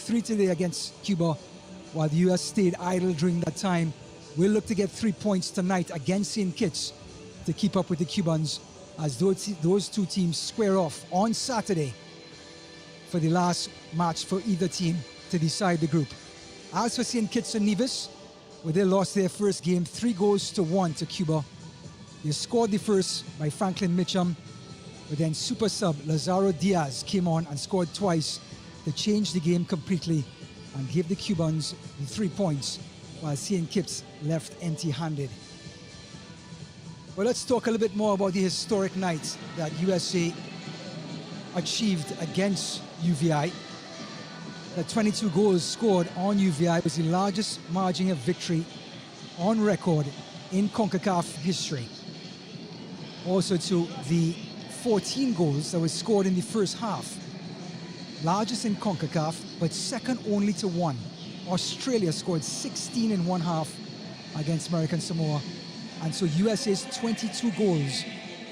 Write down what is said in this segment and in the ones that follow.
3 today against Cuba, while the U.S. stayed idle during that time. We'll look to get 3 points tonight against St. Kitts to keep up with the Cubans as those two teams square off on Saturday for the last match for either team to decide the group. As for St. Kitts and Nevis, where they lost their first game 3-1 to Cuba, they scored the first by Franklin Mitchum, but then super sub Lazaro Diaz came on and scored twice to change the game completely and give the Cubans the 3 points, while St. Kitts left empty-handed. Well, let's talk a little bit more about the historic night that USA achieved against UVI. The 22 goals scored on UVI was the largest margin of victory on record in Concacaf history. Also to the 14 goals that were scored in the first half. Largest in Concacaf, but second only to one. Australia scored 16 in one half against American Samoa. And so USA's 22 goals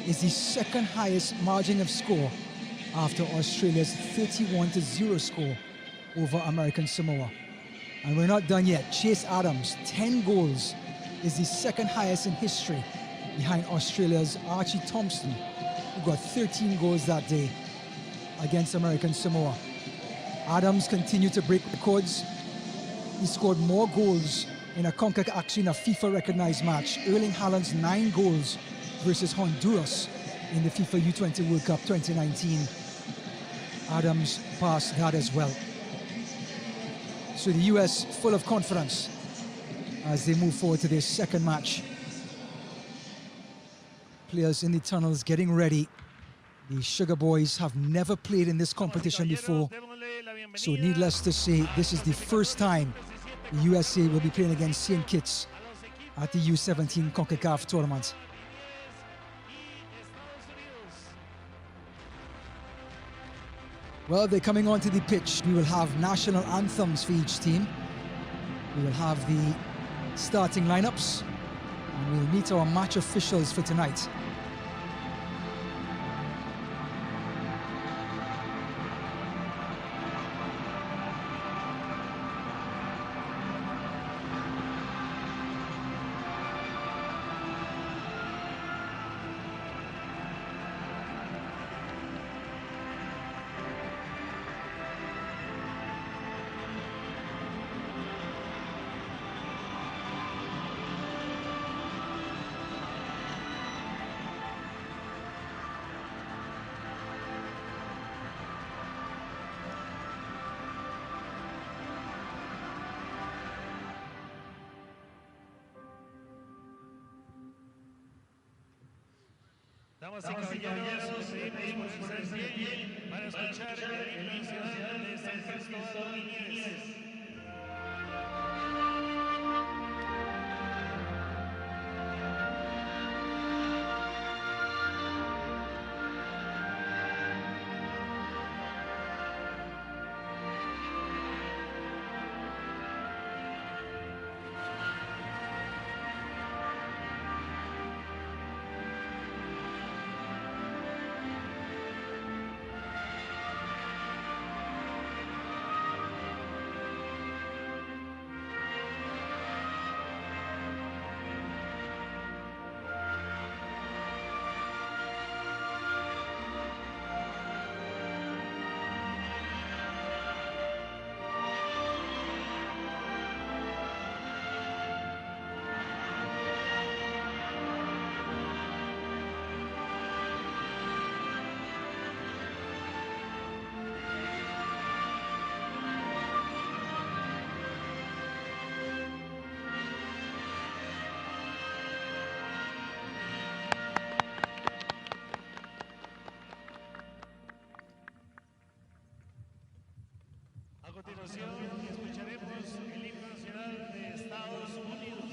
is the second highest margin of score after Australia's 31-0 score over American Samoa. And we're not done yet. Chase Adams, 10 goals, is the second highest in history behind Australia's Archie Thompson, who got 13 goals that day against American Samoa. Adams continued to break records. He scored more goals in a Concacaf, actually in a FIFA-recognized match. Erling Haaland's 9 goals versus Honduras in the FIFA U20 World Cup 2019. Adams passed that as well. So the US full of confidence as they move forward to their second match. Players in the tunnels getting ready. The Sugar Boys have never played in this competition before. So needless to say, this is the first time the USA will be playing against St. Kitts at the U17 CONCACAF tournament. Well, they're coming onto the pitch. We will have national anthems for each team. We will have the starting lineups, and we'll meet our match officials for tonight. Damas y caballeros, pedimos ponerse de pie para escuchar el himno nacional de San Cristóbal y Nevis. A continuación, escucharemos el himno nacional de Estados Unidos.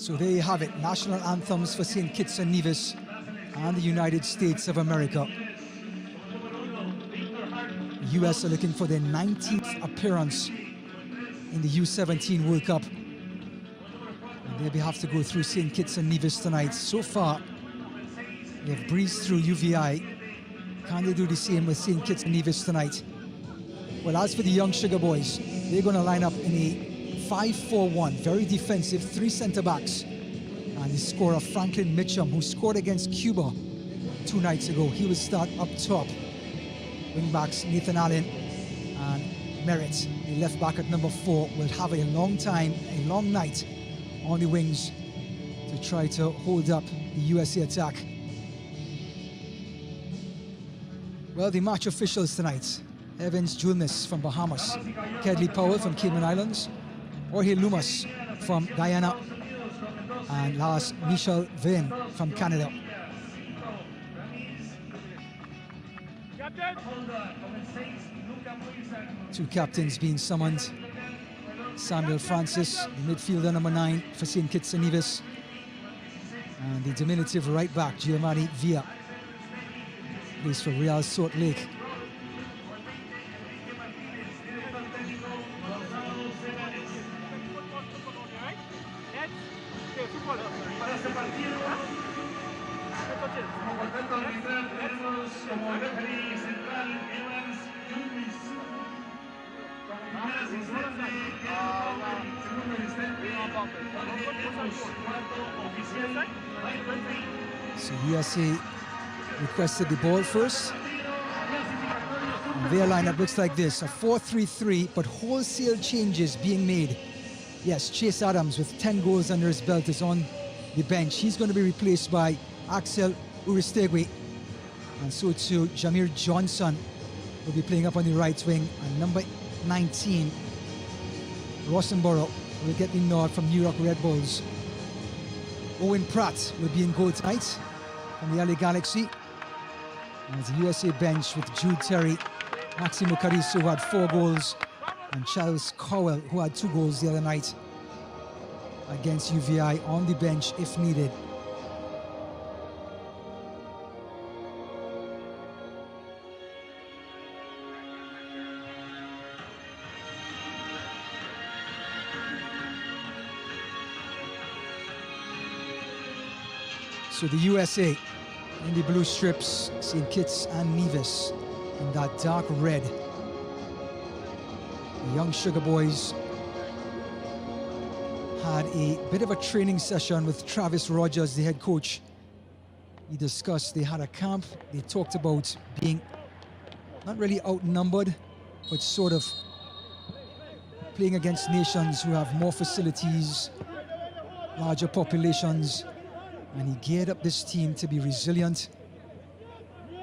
So there you have it, national anthems for St. Kitts and Nevis and the United States of America. The US are looking for their 19th appearance in the U17 World Cup. And they'll have to go through St. Kitts and Nevis tonight. So far, they've breezed through UVI. Can they do the same with St. Kitts and Nevis tonight? Well, as for the young Sugar Boys, they're going to line up in a 5-4-1, very defensive, 3 centre-backs. And the scorer, Franklin Mitchum, who scored against Cuba 2 nights ago, he will start up top. Wing-backs Nathan Allen and Merritt, the left-back at number 4, will have a long night on the wings to try to hold up the USA attack. Well, the match officials tonight: Evans Julness from Bahamas, Kedley Powell from Cayman Islands, Jorge Lumas from Guyana, and Lars Michel Veen from Canada. Two captains being summoned: Samuel Francis, the midfielder number 9 for St. Kitts and Nevis, and the diminutive right back Giovanni Villa, plays for Real Salt Lake. So USA requested the ball first. And their lineup looks like this: a 4-3-3, but wholesale changes being made. Yes, Chase Adams with 10 goals under his belt is on the bench. He's going to be replaced by Axel Uristegui. And so too, Jameer Johnson will be playing up on the right wing. And number 19, Rosenborough, will get the nod from New York Red Bulls. Owen Pratt will be in goal tonight from the LA Galaxy. As the USA bench with Jude Terry, Maximo Cariso, who had 4 goals, and Charles Cowell, who had 2 goals the other night against UVI, on the bench if needed. So the USA in the blue strips, St. Kitts and Nevis in that dark red. The young Sugar Boys had a bit of a training session with Travis Rogers, the head coach. He discussed, they had a camp, they talked about being not really outnumbered, but sort of playing against nations who have more facilities, larger populations. And he geared up this team to be resilient.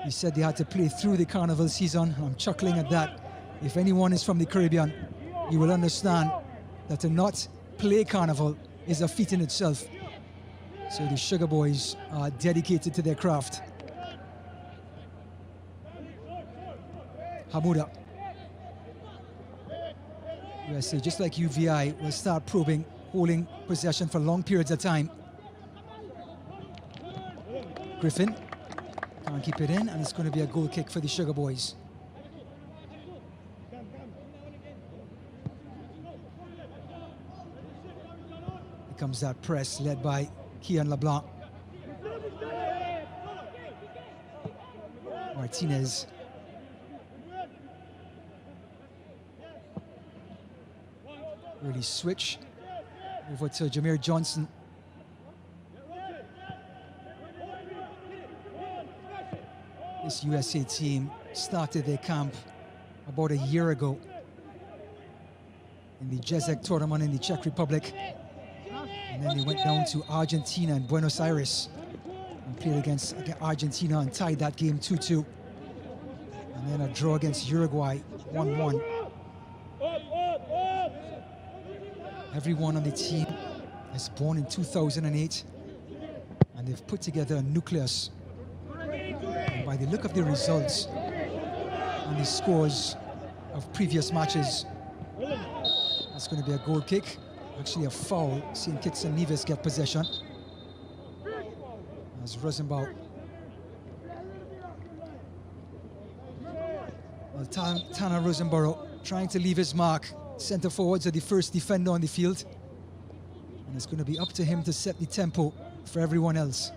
He said they had to play through the carnival season. I'm chuckling at that. If anyone is from the Caribbean, you will understand that to not play carnival is a feat in itself. So the Sugar Boys are dedicated to their craft. Hamuda. USA, just like UVI, will start probing, holding possession for long periods of time. Griffin can't keep it in, and it's going to be a goal kick for the Sugar Boys. Here comes that press led by Kian LeBlanc. Martinez. Early switch over to Jameer Johnson. This USA team started their camp about a year ago in the Jezek tournament in the Czech Republic. And then they went down to Argentina and Buenos Aires and played against Argentina and tied that game 2-2. And then a draw against Uruguay, 1-1. Everyone on the team is born in 2008, and they've put together a nucleus. And by the look of the results and the scores of previous matches, that's going to be a goal kick. Actually a foul. St. Kitts and Nevis get possession. As Rosenbaum. Well, Tanner Rosenborough trying to leave his mark. Center forwards are the first defender on the field. And it's going to be up to him to set the tempo for everyone else.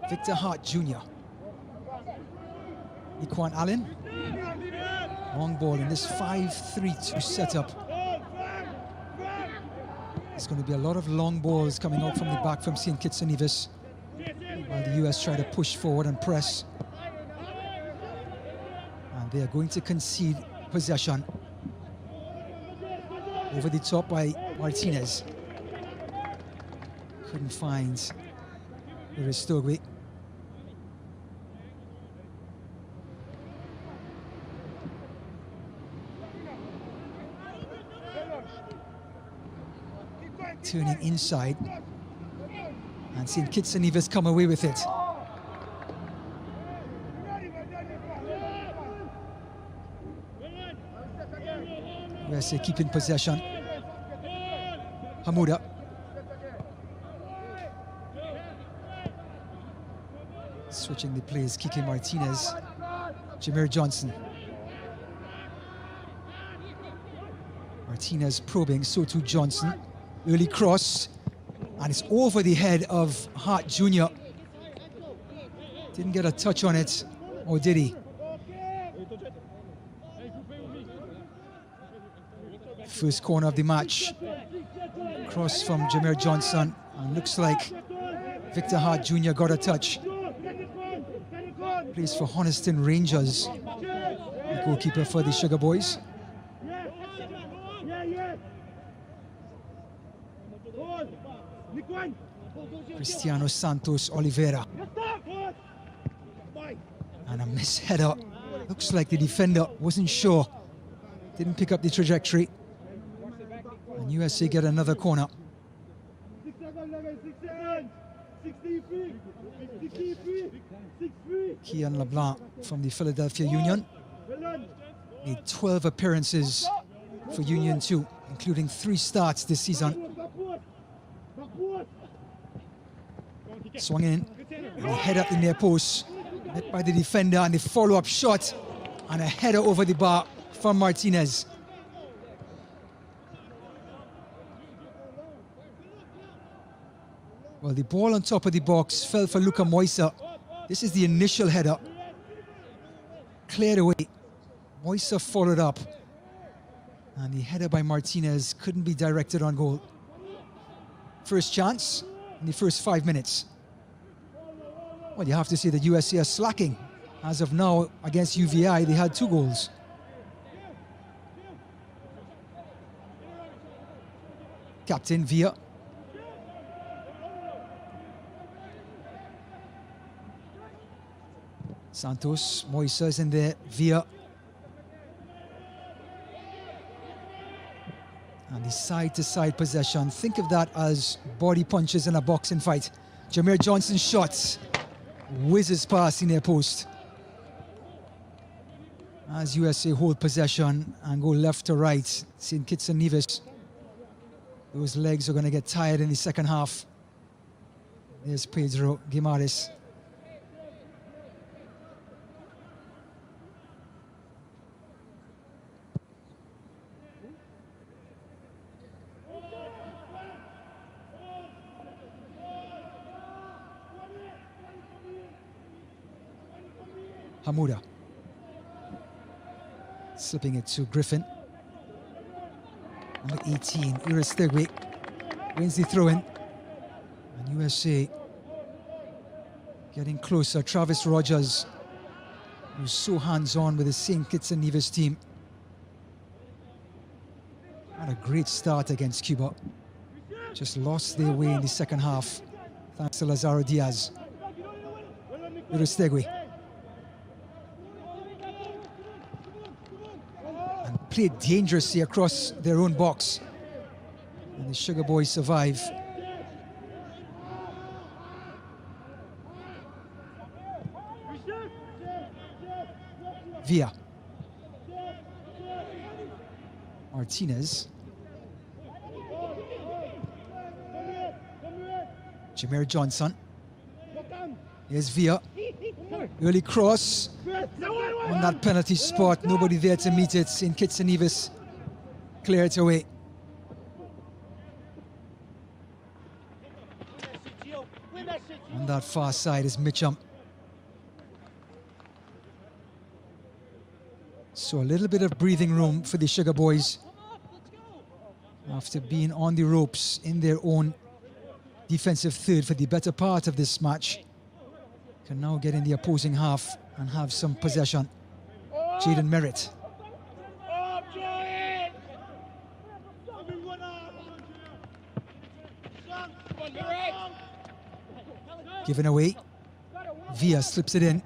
Victor Hart Jr. Equan Allen. Long ball in this 5-3-2 setup. There's going to be a lot of long balls coming out from the back from St. Kitts and Nevis, while the US try to push forward and press. And they are going to concede possession. Over the top by Martinez. Couldn't find Aristogui. Turning inside, and St. Kitts and Nevis come away with it. USA keeping possession. Hamuda. Switching the plays, Kike Martinez. Jameer Johnson. Martinez probing, Soto Johnson. Early cross, and it's over the head of Hart Jr. Didn't get a touch on it, or did he? First corner of the match. Cross from Jameer Johnson, and looks like Victor Hart Jr. got a touch. Plays for Honeston Rangers, the goalkeeper for the Sugar Boys. Cristiano Santos Oliveira. And a miss header. Looks like the defender wasn't sure. Didn't pick up the trajectory. And USA get another corner. Kian LeBlanc from the Philadelphia Union. Made 12 appearances for Union 2, including 3 starts this season. Swung in, and he head up the near post, met by the defender, and the follow-up shot, and a header over the bar from Martinez. Well, the ball on top of the box fell for Luka Moisa. This is the initial header. Cleared away. Moisa followed up, and the header by Martinez couldn't be directed on goal. First chance in the first 5 minutes. Well, you have to say that USA are slacking. As of now, against UVI, they had 2 goals. Captain Villa. Santos, Moisa is in there, Villa. And the side-to-side possession. Think of that as body punches in a boxing fight. Jameer Johnson's shot whizzes past in their post. As USA hold possession and go left to right, St. Kitts and Nevis, those legs are going to get tired in the second half. There's Pedro Guimaraes. Hamuda. Slipping it to Griffin. Number 18, Aristogui wins the throw-in. And USA getting closer. Travis Rogers, who's so hands-on with the St. Kitts and Nevis team. Had a great start against Cuba. Just lost their way in the second half, thanks to Lazaro Diaz. Aristogui. Played dangerously across their own box, and the Sugar Boys survive. Villa. Martinez. Jameer Johnson. Here's Villa. Early cross on that penalty spot. Nobody there to meet it. St. Kitts and Nevis clear it away. On that far side is Mitchum. So a little bit of breathing room for the Sugar Boys after being on the ropes in their own defensive third for the better part of this match. Can now get in the opposing half and have some possession. Jaden Merritt. Given away. Villa slips it in.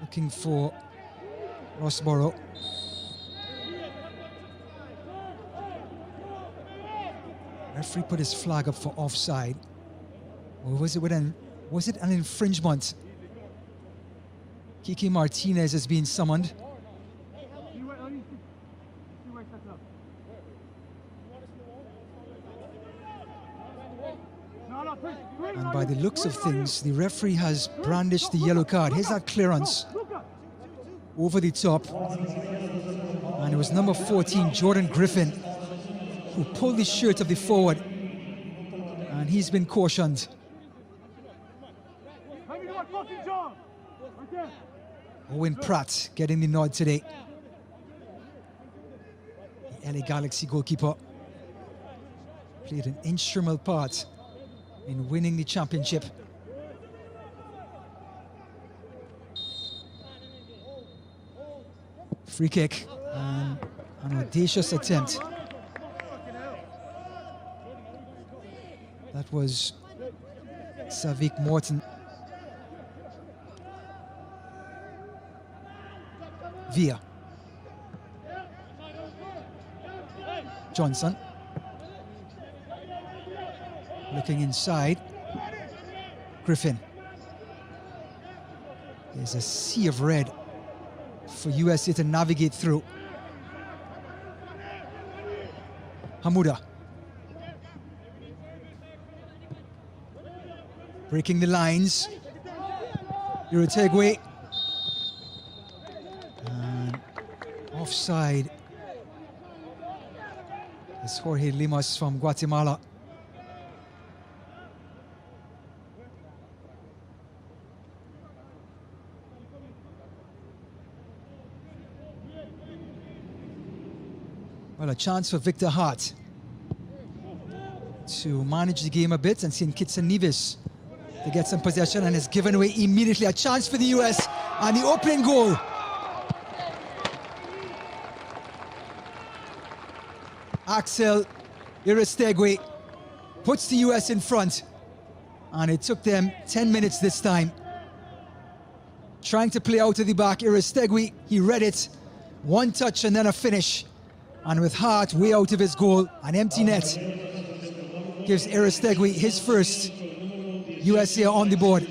Looking for Rossborough. Referee put his flag up for offside. Or was it an infringement? Kiki Martinez is being summoned. And by the looks of things, the referee has brandished the yellow card. Here's that clearance over the top. And it was number 14, Jordan Griffin, who pulled the shirt of the forward. And he's been cautioned. Owen Pratt getting the nod today. The LA Galaxy goalkeeper played an instrumental part in winning the championship. Free kick and an audacious attempt. That was Savik Morton. Villa. Johnson. Looking inside. Griffin. There's a sea of red for USA to navigate through. Hamuda. Breaking the lines. Uritegui. And offside is Jorge Limas from Guatemala. Well, a chance for Victor Hart to manage the game a bit, and St. Kitts and Nevis to get some possession, and is given away immediately. A chance for the US and the opening goal. Axel Uritegui puts the US in front, and it took them 10 minutes this time. Trying to play out of the back, Uritegui, he read it. One touch and then a finish. And with Hart way out of his goal, an empty net gives Uritegui his first USA on the board.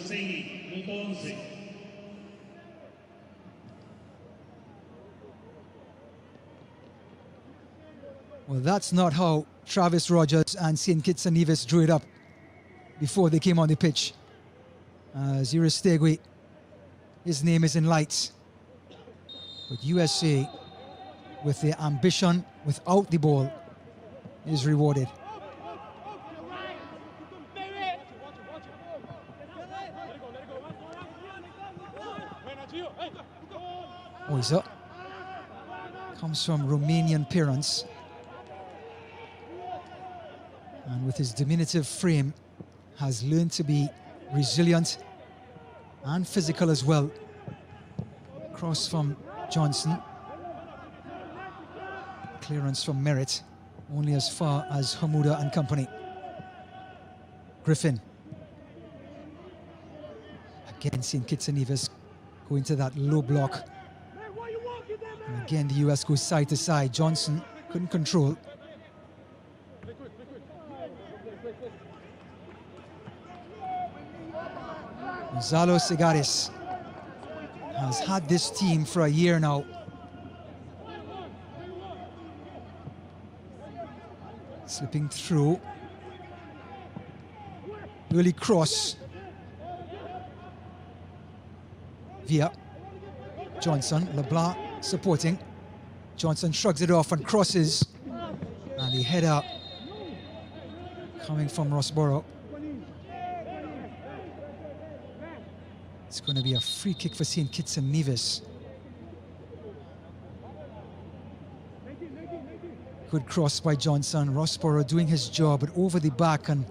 Well, that's not how Travis Rogers and St. Kitts and Nevis drew it up before they came on the pitch. Uritegui, his name is in lights. But USA, with their ambition without the ball, is rewarded. Oiza comes from Romanian parents, and with his diminutive frame has learned to be resilient and physical as well. Cross from Johnson. Clearance from Merritt, only as far as Hamuda and company. Griffin. Again, St. Kitts and Nevis go into that low block. And again, the US goes side to side. Johnson couldn't control. Gonzalo Segares has had this team for a year now. Slipping through. Early cross. Via Johnson, LeBlanc supporting. Johnson shrugs it off and crosses. And the header coming from Rossborough. It's going to be a free kick for St. Kitts and Nevis. Good cross by Johnson. Rossborough doing his job, but over the back, and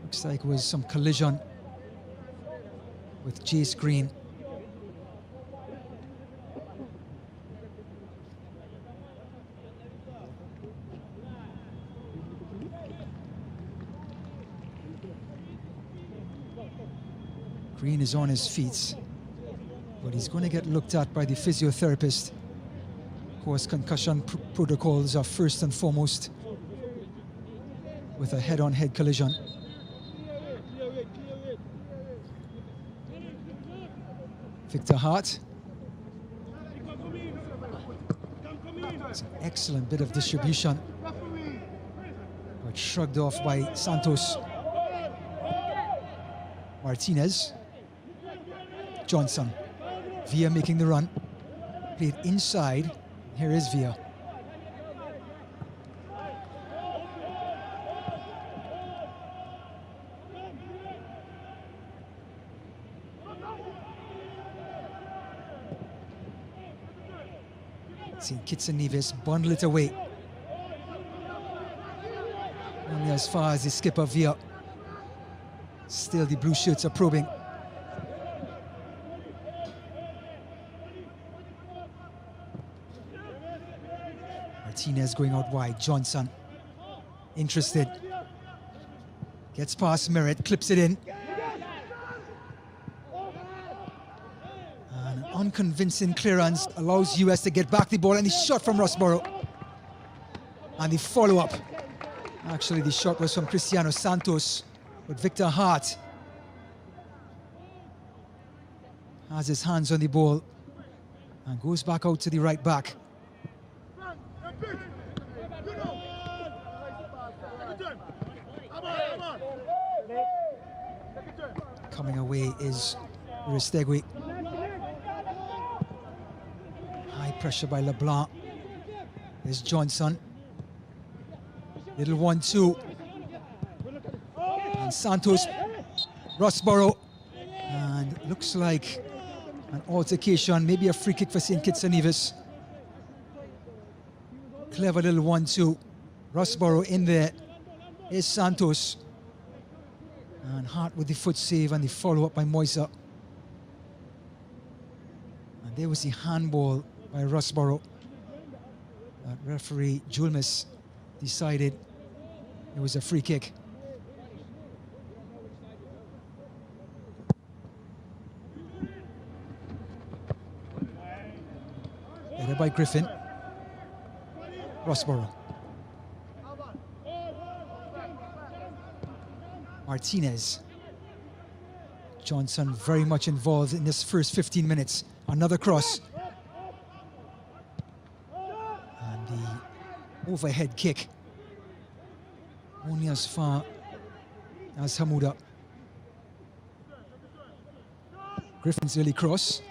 looks like it was some collision with Jace Green. Green is on his feet, but he's going to get looked at by the physiotherapist. Of course, concussion protocols are first and foremost with a head-on-head collision. Victor Hart. It's an excellent bit of distribution, but shrugged off by Santos. Martinez. Johnson. Villa making the run. Played inside. Here is Villa. St. Kitts and Nevis bundle it away. Only as far as the skipper Villa. Still the blue shirts are probing. Martinez going out wide. Johnson interested. Gets past Merritt, clips it in. And an unconvincing clearance allows US to get back the ball, and the shot from Rossborough. And the follow-up. Actually, the shot was from Cristiano Santos, but Victor Hart has his hands on the ball and goes back out to the right back. Coming away is Ristegui. High pressure by LeBlanc. There's Johnson. Little 1-2. And Santos, Rossborough. And looks like an altercation, maybe a free kick for St. Kitts and Nevis. Clever little 1-2. Rossborough in there. Here's Santos. And Hart with the foot save and the follow-up by Moisa. And there was the handball by Rossborough. That referee Julmis decided it was a free kick. Headed by Griffin. Rossborough. Martinez. Johnson very much involved in this first 15 minutes. Another cross. And the overhead kick. Only as far as Hamuda. Griffin's early cross.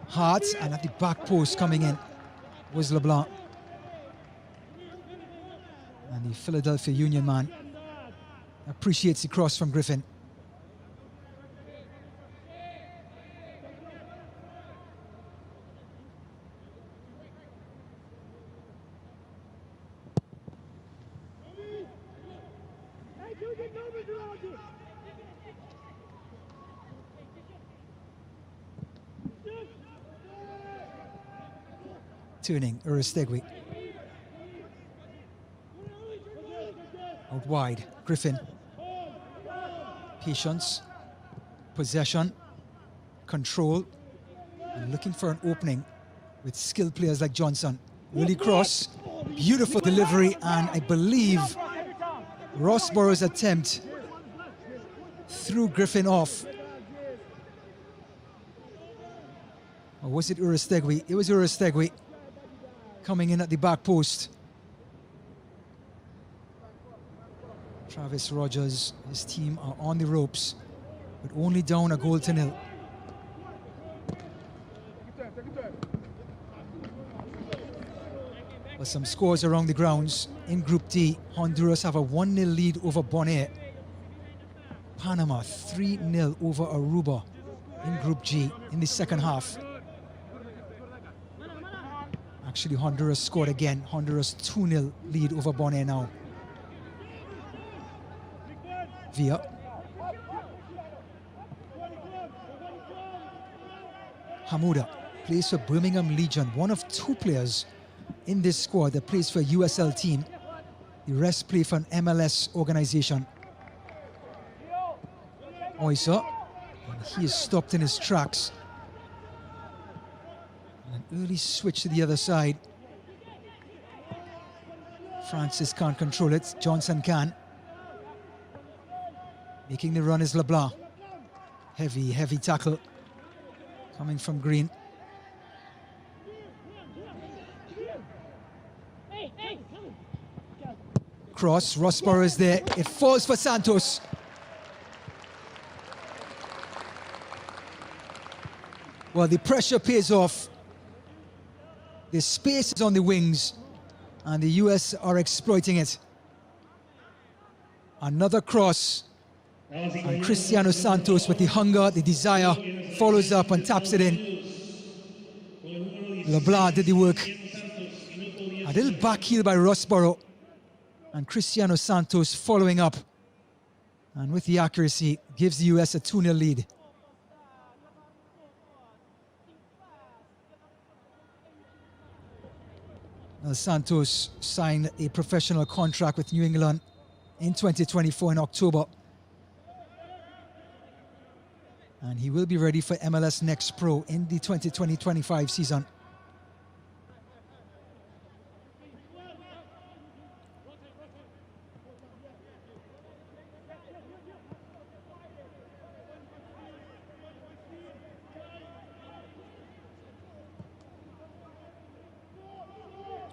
Hart, and at the back post coming in was LeBlanc. And the Philadelphia Union man appreciates the cross from Griffin. Turning, Uristegui. Out wide, Griffin. Patience, possession, control, and looking for an opening with skilled players like Johnson. Early cross, beautiful delivery, and I believe Rossborough's attempt threw Griffin off. Or was it Uristegui? It was Uristegui coming in at the back post. Travis Rogers, his team are on the ropes, but only down a goal to nil. But some scores around the grounds. In Group D, Honduras have a 1-0 lead over Bonaire. Panama 3-0 over Aruba in Group G in the second half. Actually, Honduras scored again. Honduras 2-0 lead over Bonaire now. Villa. Hamuda plays for Birmingham Legion, one of 2 players in this squad that plays for a USL team. The rest play for an MLS organization. Oisa, and he is stopped in his tracks. An early switch to the other side. Francis can't control it. Johnson can. Making the run is LeBlanc. Heavy tackle coming from Green. Cross, Rossborough is there. It falls for Santos. Well, the pressure pays off. The space is on the wings, and the US are exploiting it. Another cross, and Cristiano Santos, with the hunger, the desire, follows up and taps it in. LeBlanc did the work. A little back heel by Rossborough, and Cristiano Santos following up, and with the accuracy gives the US a 2-0 lead. Now Santos signed a professional contract with New England in 2024 in October, and he will be ready for MLS Next Pro in the 2020-25 season.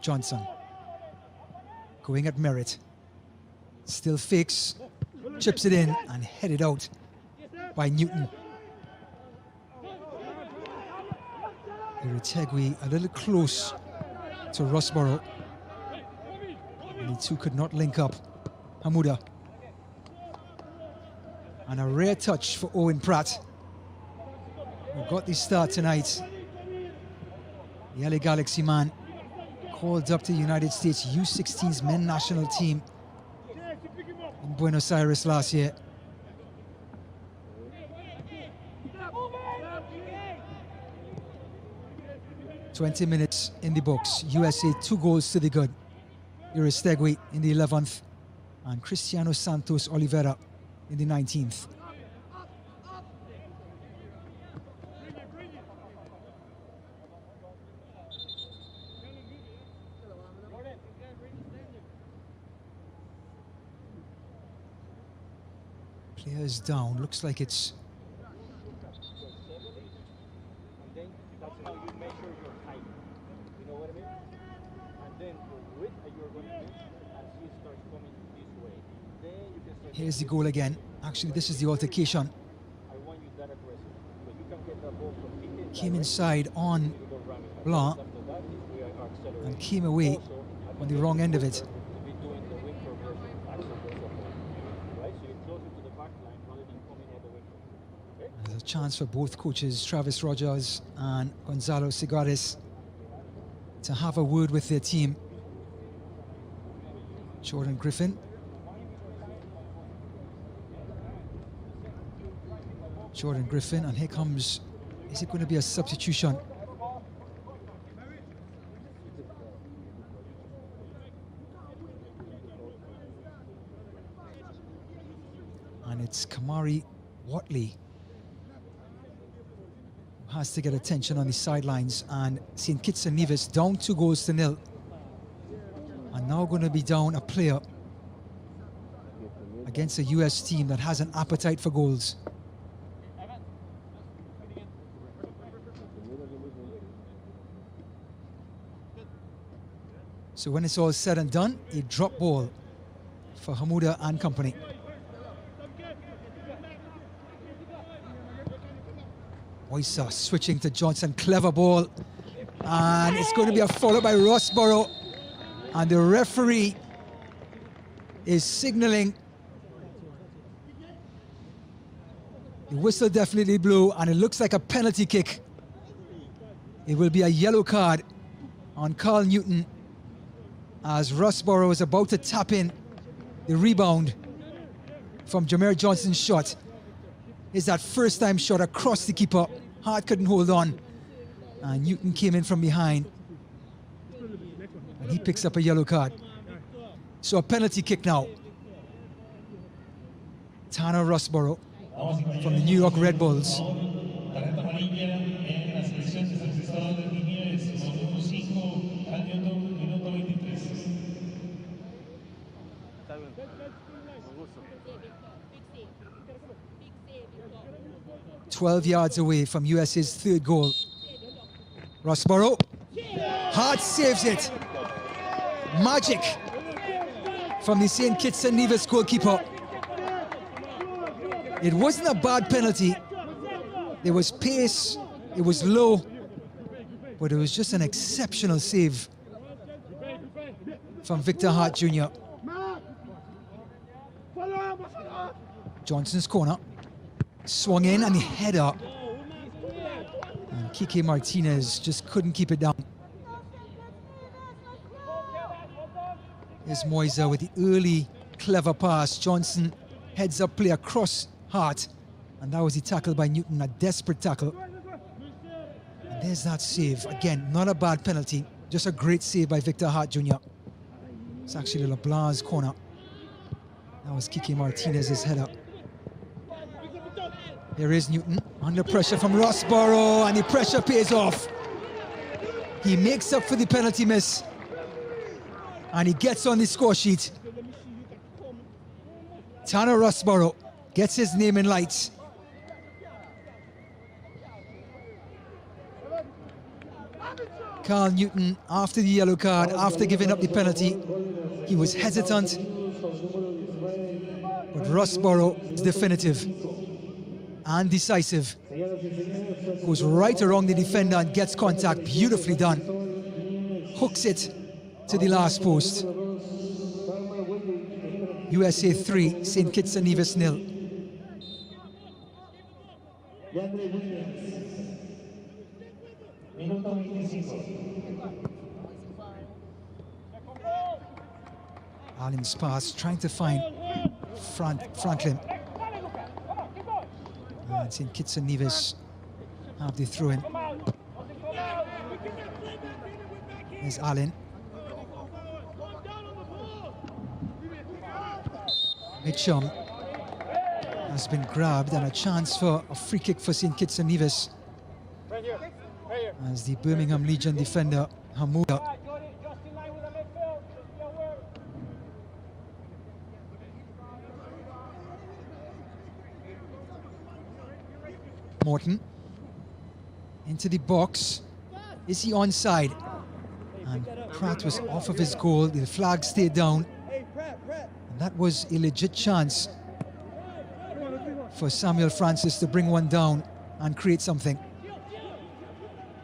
Johnson going at merit, still fakes, chips it in and headed out by Newton. Iritegui a little close to Rossborough, and the two could not link up. Hamuda, and a rare touch for Owen Pratt, who got the start tonight. The LA Galaxy man called up to the United States U16's men national team in Buenos Aires last year. "20 minutes in the books. USA 2 goals to the good. Uristegui in the 11th and Cristiano Santos Oliveira in the 19th. Players down. Looks like it's here's the goal again. Actually, this is the altercation. Came inside on Blanc and came away on the wrong end of it. There's a chance for both coaches, Travis Rogers and Gonzalo Cigares, to have a word with their team. Jordan Griffin. And here comes, is it going to be a substitution? And it's Kamari Watley who has to get attention on the sidelines, and St. Kitts and Nevis down 2 goals to nil. And now going to be down a player against a US team that has an appetite for goals. So when it's all said and done, a drop ball for Hamuda and company. Moisa switching to Johnson, clever ball. And it's going to be a follow by Rossborough. And the referee is signaling. The whistle definitely blew, and it looks like a penalty kick. It will be a yellow card on Carl Newton as Rossborough is about to tap in the rebound from Jameer Johnson's shot. Is that first time shot across the keeper. Hart couldn't hold on, and Newton came in from behind, and he picks up a yellow card. So a penalty kick now. Tanner Rossborough from the New York Red Bulls. 12 yards away from USA's third goal. Rossborough, Hart saves it. Magic from the St. Kitts and Nevis goalkeeper. It wasn't a bad penalty. There was pace, it was low, but it was just an exceptional save from Victor Hart Jr. Johnson's corner. Swung in and the header. And Kike Martinez just couldn't keep it down. Here's Moisa with the early clever pass. Johnson heads up play across Hart. And that was the tackle by Newton, a desperate tackle. And there's that save. Again, not a bad penalty. Just a great save by Victor Hart Jr. It's actually LeBlanc's corner. That was Kike Martinez's header. There is Newton under pressure from Rossborough, and the pressure pays off. He makes up for the penalty miss, and he gets on the score sheet. Tanner Rossborough gets his name in lights. Carl Newton, after the yellow card, after giving up the penalty, he was hesitant, but Rossborough is definitive and decisive. Goes right around the defender and gets contact. Beautifully done. Hooks it to the last post. USA 3, St. Kitts and Nevis 0. Allen's pass, trying to find Franklin. And St. Kitts and Nevis have the throw in. There's Allen. Mitchum has been grabbed, and a chance for a free kick for St. Kitts and Nevis as the Birmingham Legion defender Hamuda Morton into the box. Is he onside? And Pratt was off of his goal. The flag stayed down. And that was a legit chance for Samuel Francis to bring one down and create something.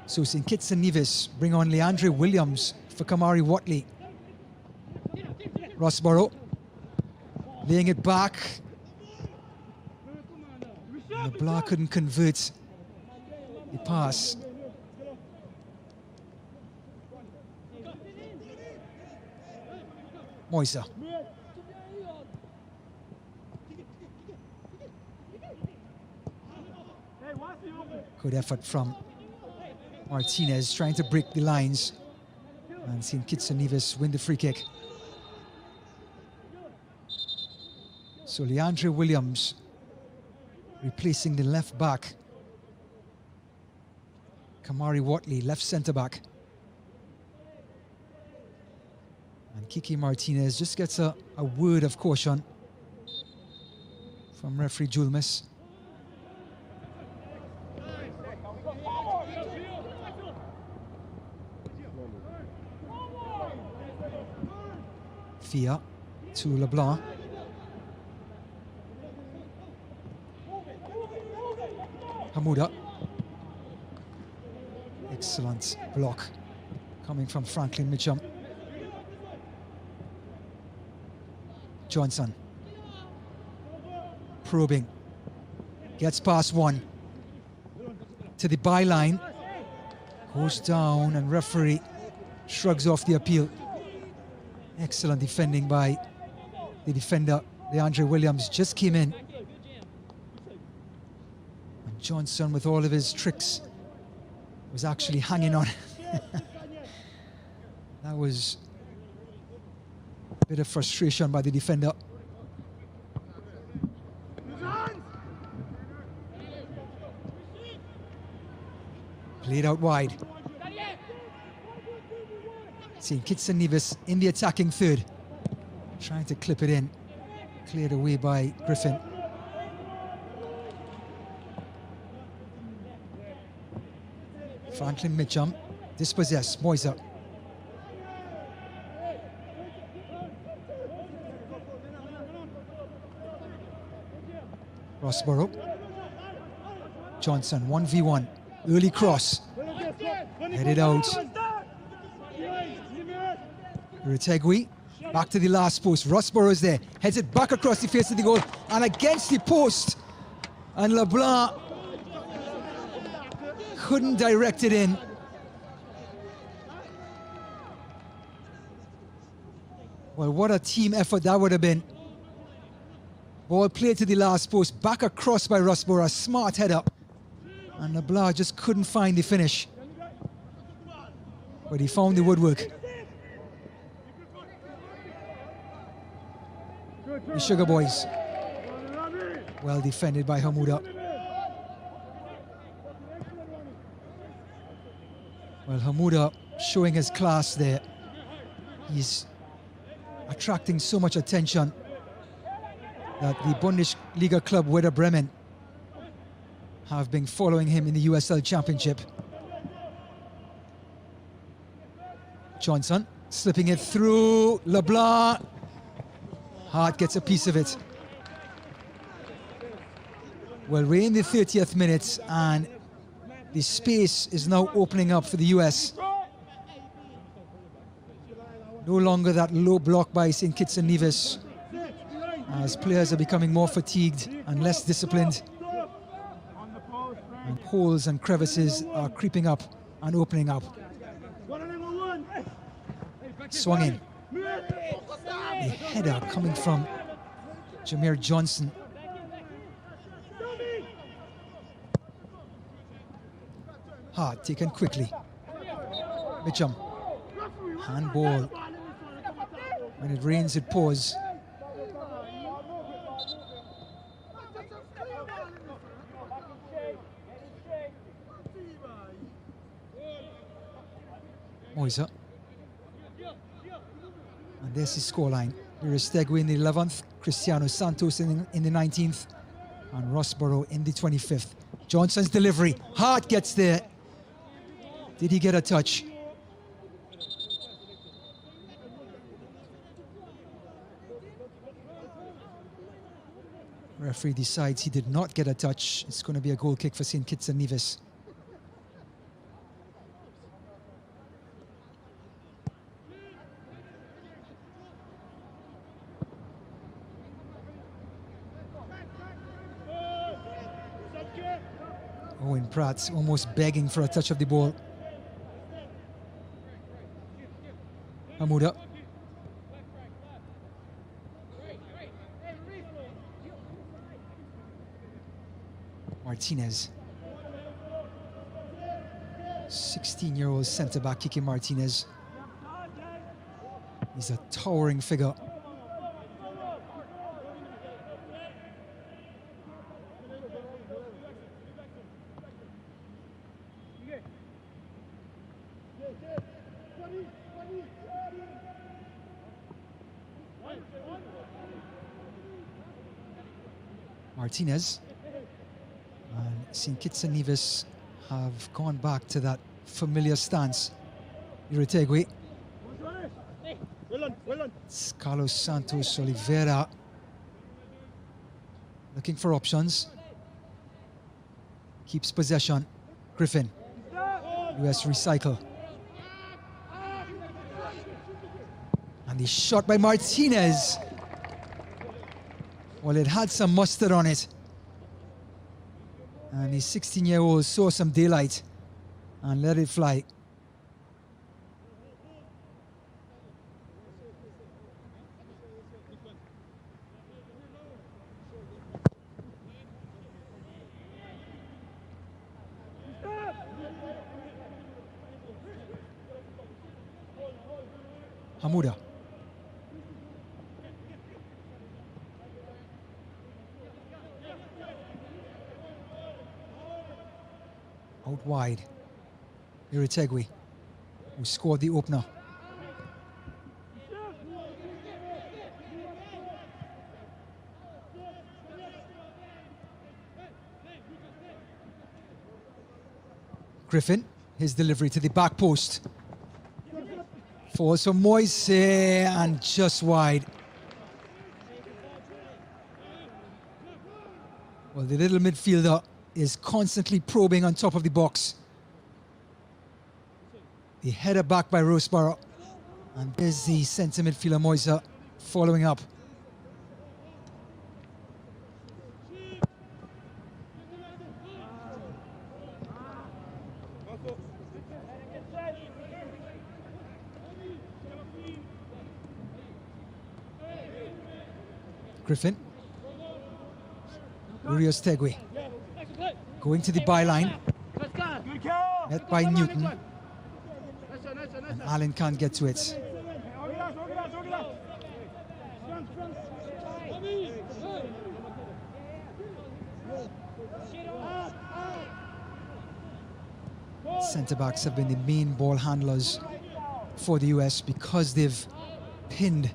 So St. Kitts and Nevis bring on Leandre Williams for Kamari Watley. Rossborough laying it back. LeBlanc couldn't convert the pass. Moisa. Good effort from Martinez, trying to break the lines. And St. Kitts and Nevis win the free kick. So Leandre Williams replacing the left back. Kamari Watley, left centre back. And Kike Martinez just gets a word of caution from referee Julmus. Villa to LeBlanc. Hamuda. Excellent block coming from Franklin Mitchum. Johnson. Probing. Gets past one. To the byline. Goes down and referee shrugs off the appeal. Excellent defending by the defender. DeAndre Williams just came in. And Johnson, with all of his tricks, was actually hanging on. That was a bit of frustration by the defender. Played out wide. St. Kitts and Nevis in the attacking third. Trying to clip it in. Cleared away by Griffin. Franklin Mitchum, dispossessed, Moisa. Rossborough. Johnson, 1v1. Early cross. Headed out. Rutegui, back to the last post. Rossborough is there. Heads it back across the face of the goal and against the post. And LeBlanc couldn't direct it in. Well, what a team effort that would have been. Ball played to the last post, back across by Rossborough, smart header. And LeBlanc just couldn't find the finish. But he found the woodwork. The Sugar Boys. Well defended by Hamuda. Well, Hamuda showing his class there. He's attracting so much attention that the Bundesliga club Werder Bremen have been following him in the USL Championship. Johnson slipping it through. LeBlanc. Hart gets a piece of it. Well, we're in the 30th minute and the space is now opening up for the US. No longer that low block by St. Kitts and Nevis, as players are becoming more fatigued and less disciplined. And holes and crevices are creeping up and opening up. Swung in. A header coming from Jameer Johnson. Hard taken quickly. Mitchum. Handball. When it rains, it pours. Moisa. And there's his scoreline. Estadio in the 11th, Cristiano Santos in the 19th, and Rossborough in the 25th. Johnson's delivery. Hart gets there. Did he get a touch? Referee decides he did not get a touch. It's going to be a goal kick for St. Kitts and Nevis. Owen Pratt's almost begging for a touch of the ball. Hamuda. Martinez. 16-year-old centre-back Kike Martinez. He's a towering figure. Martinez. And St. Kitts and Nevis have gone back to that familiar stance. Irategui It's Carlos Santos Oliveira looking for options. Keeps possession. Griffin. US recycle. And the shot by Martinez. Well, it had some mustard on it. And the 16-year-old saw some daylight and let it fly. Hamuda. Out wide. Iritegui, who scored the opener. Griffin, his delivery to the back post. Falls for Moise and just wide. Well, the little midfielder is constantly probing on top of the box. The header back by Roseborough. And there's the centre midfielder Moise following up. Griffin. Urios Tegui. Going to the byline. Met by Newton. And Allen can't get to it. Centre-backs have been the main ball handlers for the US because they've pinned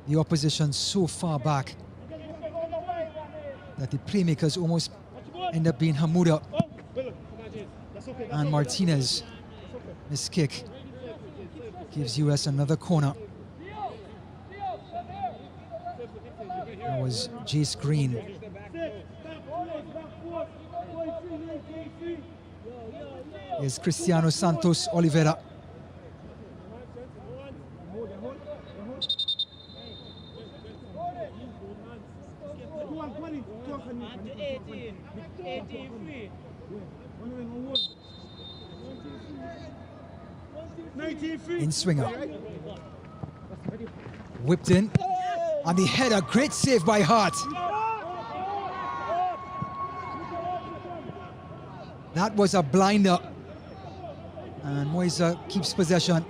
the opposition so far back that the playmakers almost end up being Hamuda and Martinez. This kick gives US another corner. That was Jace Green. Here's Cristiano Santos Oliveira. In swinger. Whipped in. And the header, great save by Hart. That was a blinder. And Moise keeps possession.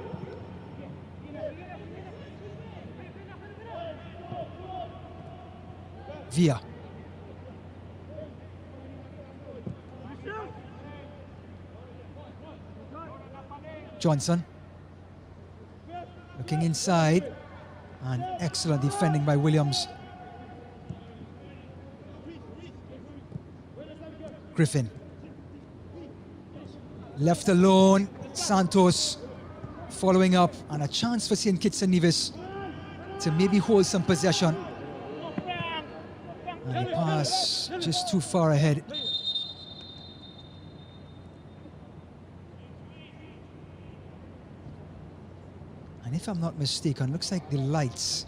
Villa. Johnson. Looking inside. And excellent defending by Williams. Griffin. Left alone. Santos following up. And a chance for St. Kitts and Nevis to maybe hold some possession. And the pass just too far ahead. And if I'm not mistaken, looks like the lights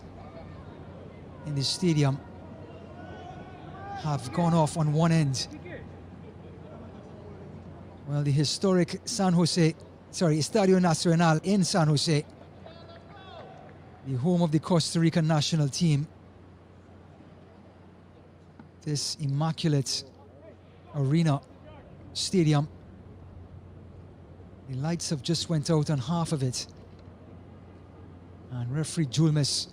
in the stadium have gone off on one end. Well, the historic Estadio Nacional in San Jose, the home of the Costa Rican national team. This immaculate arena stadium. The lights have just went out on half of it. And referee Julmis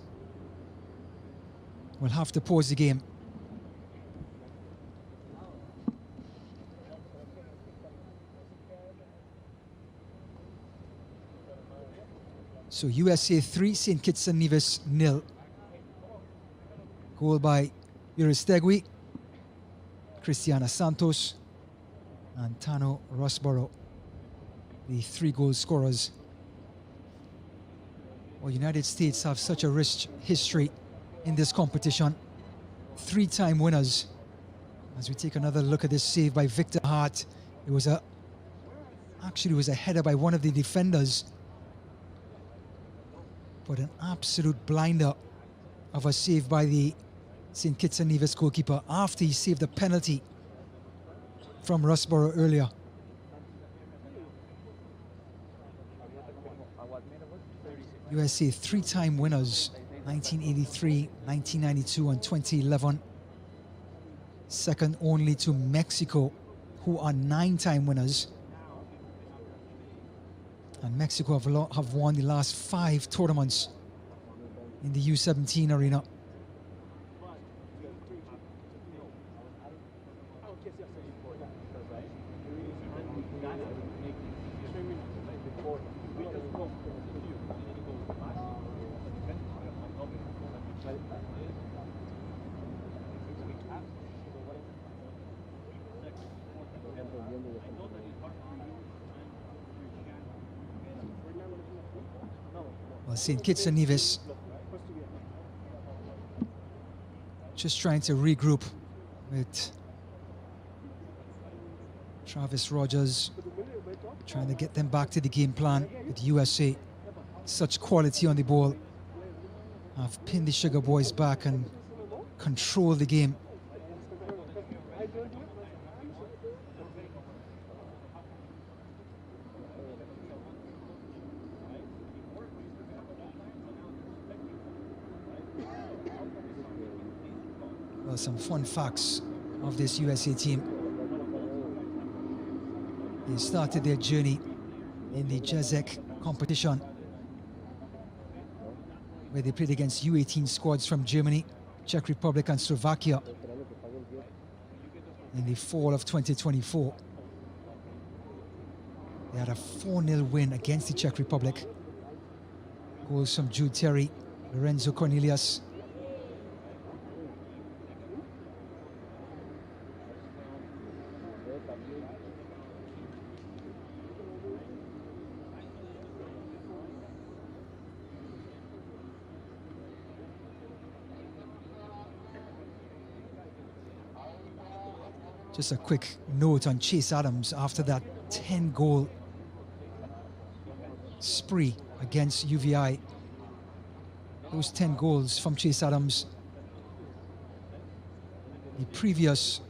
will have to pause the game. So USA 3, St. Kitts and Nevis 0. Goal by Uriostegui, Cristiana Santos, and Tano Rosborough, the 3 goal scorers. Well, United States have such a rich history in this competition. 3-time winners. As we take another look at this save by Victor Hart, it was a header by one of the defenders, but an absolute blinder of a save by the St. Kitts and Nevis goalkeeper after he saved a penalty from Rusborough earlier. USA 3-time winners, 1983, 1992 and 2011. Second only to Mexico, who are 9-time winners. And Mexico have won the last 5 tournaments in the U17 arena. Well, St. Kitts and Nevis just trying to regroup with Travis Rogers, trying to get them back to the game plan with USA. Such quality on the ball. Have pinned the Sugar Boys back and control the game. Well, some fun facts of this USA team. They started their journey in the JEZEC competition, where they played against U18 squads from Germany, Czech Republic and Slovakia in the fall of 2024. They had a 4-0 win against the Czech Republic. Goals from Jude Terry, Lorenzo Cornelius, just a quick note on Chase Adams after that 10-goal spree against UVI. Those 10 goals from Chase Adams. The previous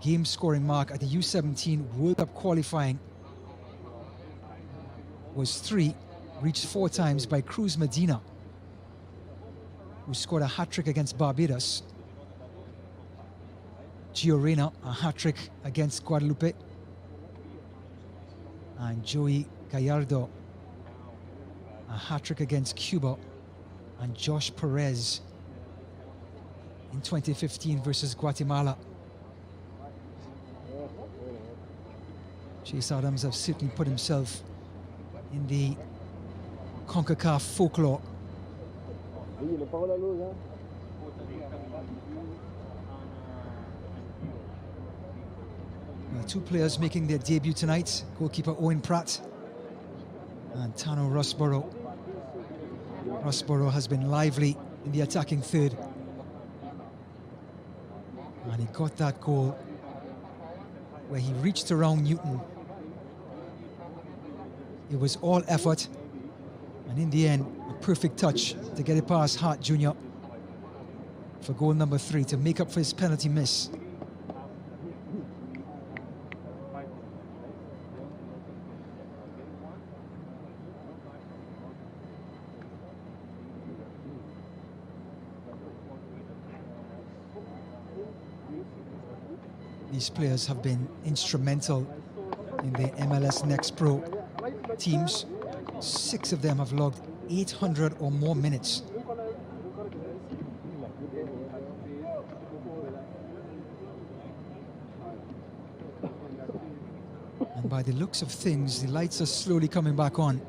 game scoring mark at the U17 World Cup qualifying was 3, reached 4 times by Cruz Medina, who scored a hat-trick against Barbados. Gio Reyna, a hat-trick against Guadalupe. And Joey Gallardo, a hat-trick against Cuba. And Josh Perez in 2015 versus Guatemala. Chase Adams has certainly put himself in the Concacaf folklore. Two players making their debut tonight, goalkeeper Owen Pratt and Tano Rusborough. Rusborough has been lively in the attacking third, and he got that goal where he reached around Newton. It was all effort, and in the end, a perfect touch to get it past Hart Jr. for goal number 3 to make up for his penalty miss. These players have been instrumental in the MLS Next Pro teams. 6 of them have logged 800 or more minutes. And by the looks of things, the lights are slowly coming back on.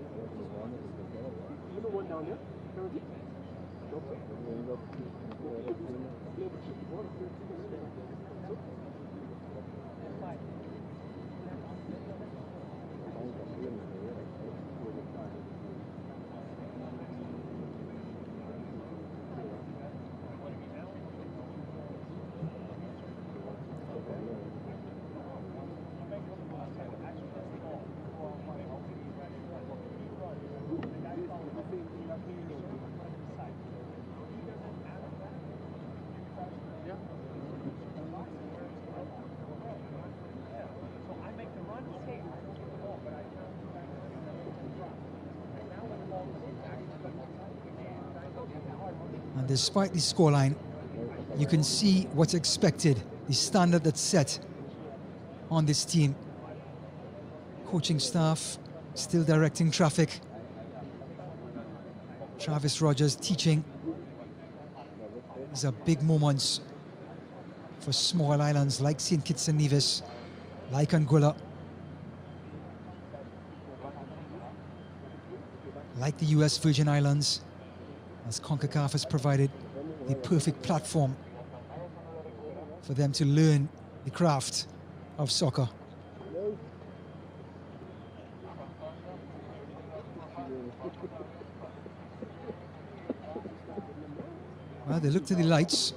despite the scoreline, you can see what's expected, the standard that's set on this team. Coaching staff still directing traffic. Travis Rogers teaching. These are big moments for small islands like St. Kitts and Nevis, like Anguilla, like the US Virgin Islands, as Concacaf has provided the perfect platform for them to learn the craft of soccer. Well, they look to the lights.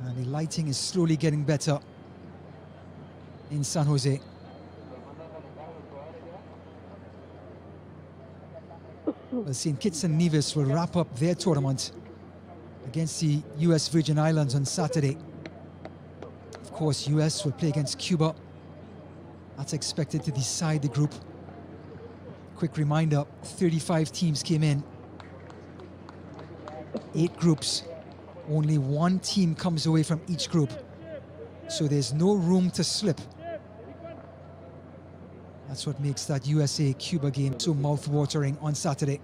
And the lighting is slowly getting better in San Jose. Well, St. Kitts and Nevis will wrap up their tournament against the US Virgin Islands on Saturday. Of course, US will play against Cuba. That's expected to decide the group. Quick reminder, 35 teams came in. 8 groups. Only 1 team comes away from each group. So there's no room to slip. That's what makes that USA-Cuba game so mouth-watering on Saturday.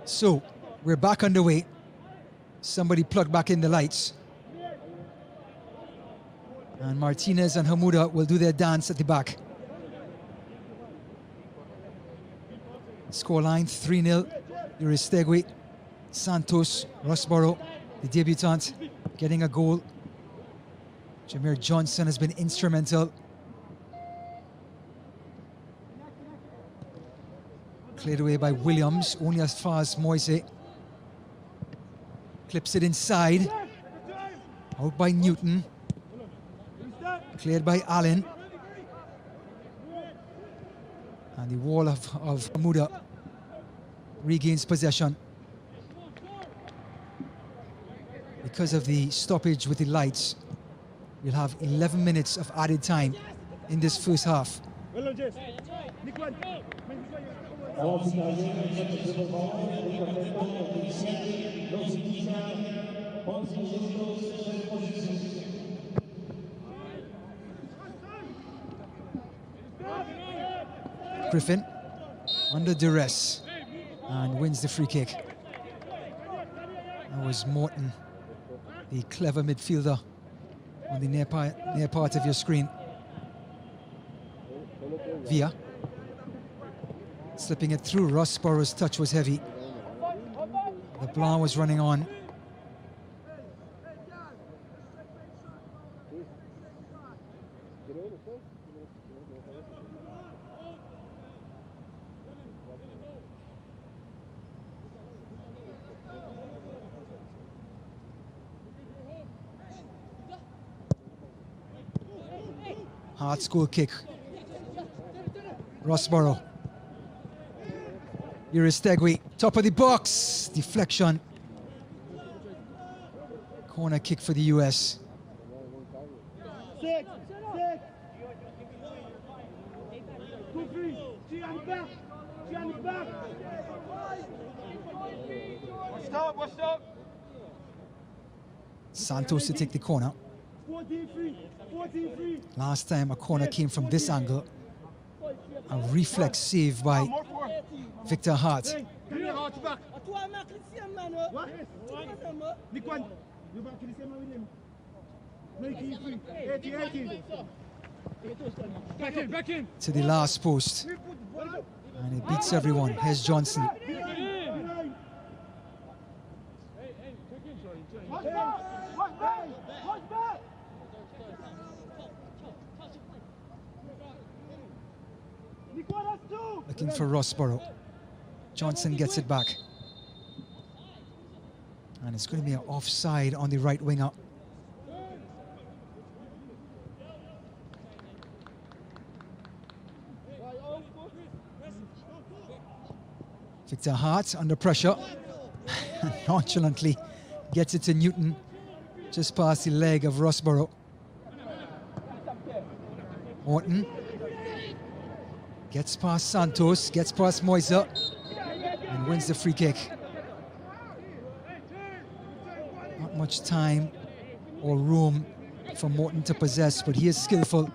So, we're back underway. Somebody plug back in the lights. And Martinez and Hamuda will do their dance at the back. Scoreline 3-0. Estadio, Santos, Rossborough, the debutant, getting a goal. Jameer Johnson has been instrumental. Cleared away by Williams, only as far as Moise. Clips it inside. Out by Newton. Cleared by Allen. And the wall of Hamuda regains possession. Because of the stoppage with the lights, we'll have 11 minutes of added time in this first half. Griffin under duress and wins the free kick. That was Morton, the clever midfielder on the near part of your screen. Via slipping it through. Rossborough's touch was heavy. The Blanc was running on. Hard school kick. Rossborough. Estadio, top of the box. Deflection. Corner kick for the US. Santos to take the corner. Last time a corner came from this angle. A reflex save by Victor Hart. To the last post. And it beats everyone. Here's Johnson. Looking for Rossborough. Johnson gets it back. And it's going to be an offside on the right winger. Victor Hart under pressure. Nonchalantly Gets it to Newton, just past the leg of Rossborough. Morton gets past Santos, gets past Moisa, and wins the free kick. Not much time or room for Morton to possess, but he is skillful.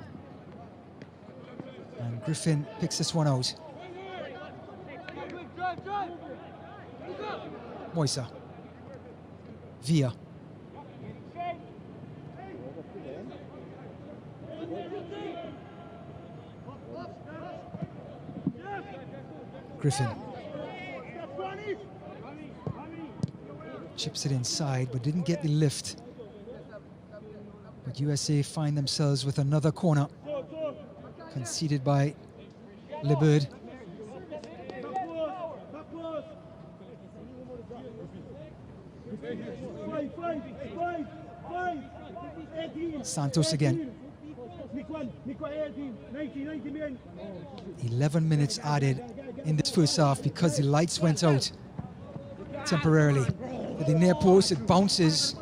And Griffin picks this one out. Moisa. Villa. Griffin. Chips it inside, but didn't get the lift. But USA find themselves with another corner, conceded by LeBird. Santos again. 11 minutes added in this first half because the lights went out temporarily. At the near post, it bounces.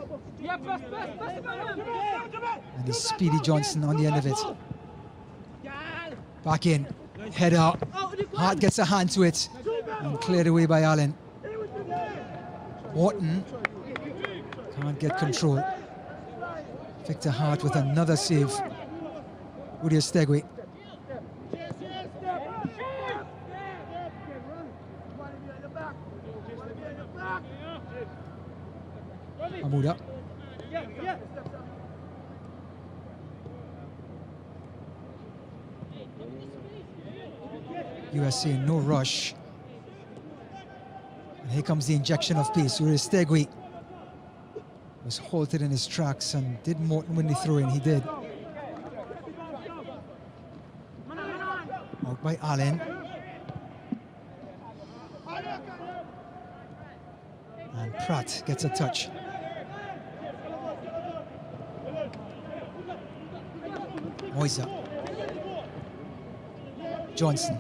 And it's Speedy Johnson on the end of it. Back in, header. Hart gets a hand to it and cleared away by Allen. Morton can't get control. Victor Hart with another save. Udi Estegui. Amuda. USA in no rush. And here comes the injection of pace. Udi Estegui was halted in his tracks, and did Morton win the throw-in? He did. Out by Allen. And Pratt gets a touch. Moisa. Johnson.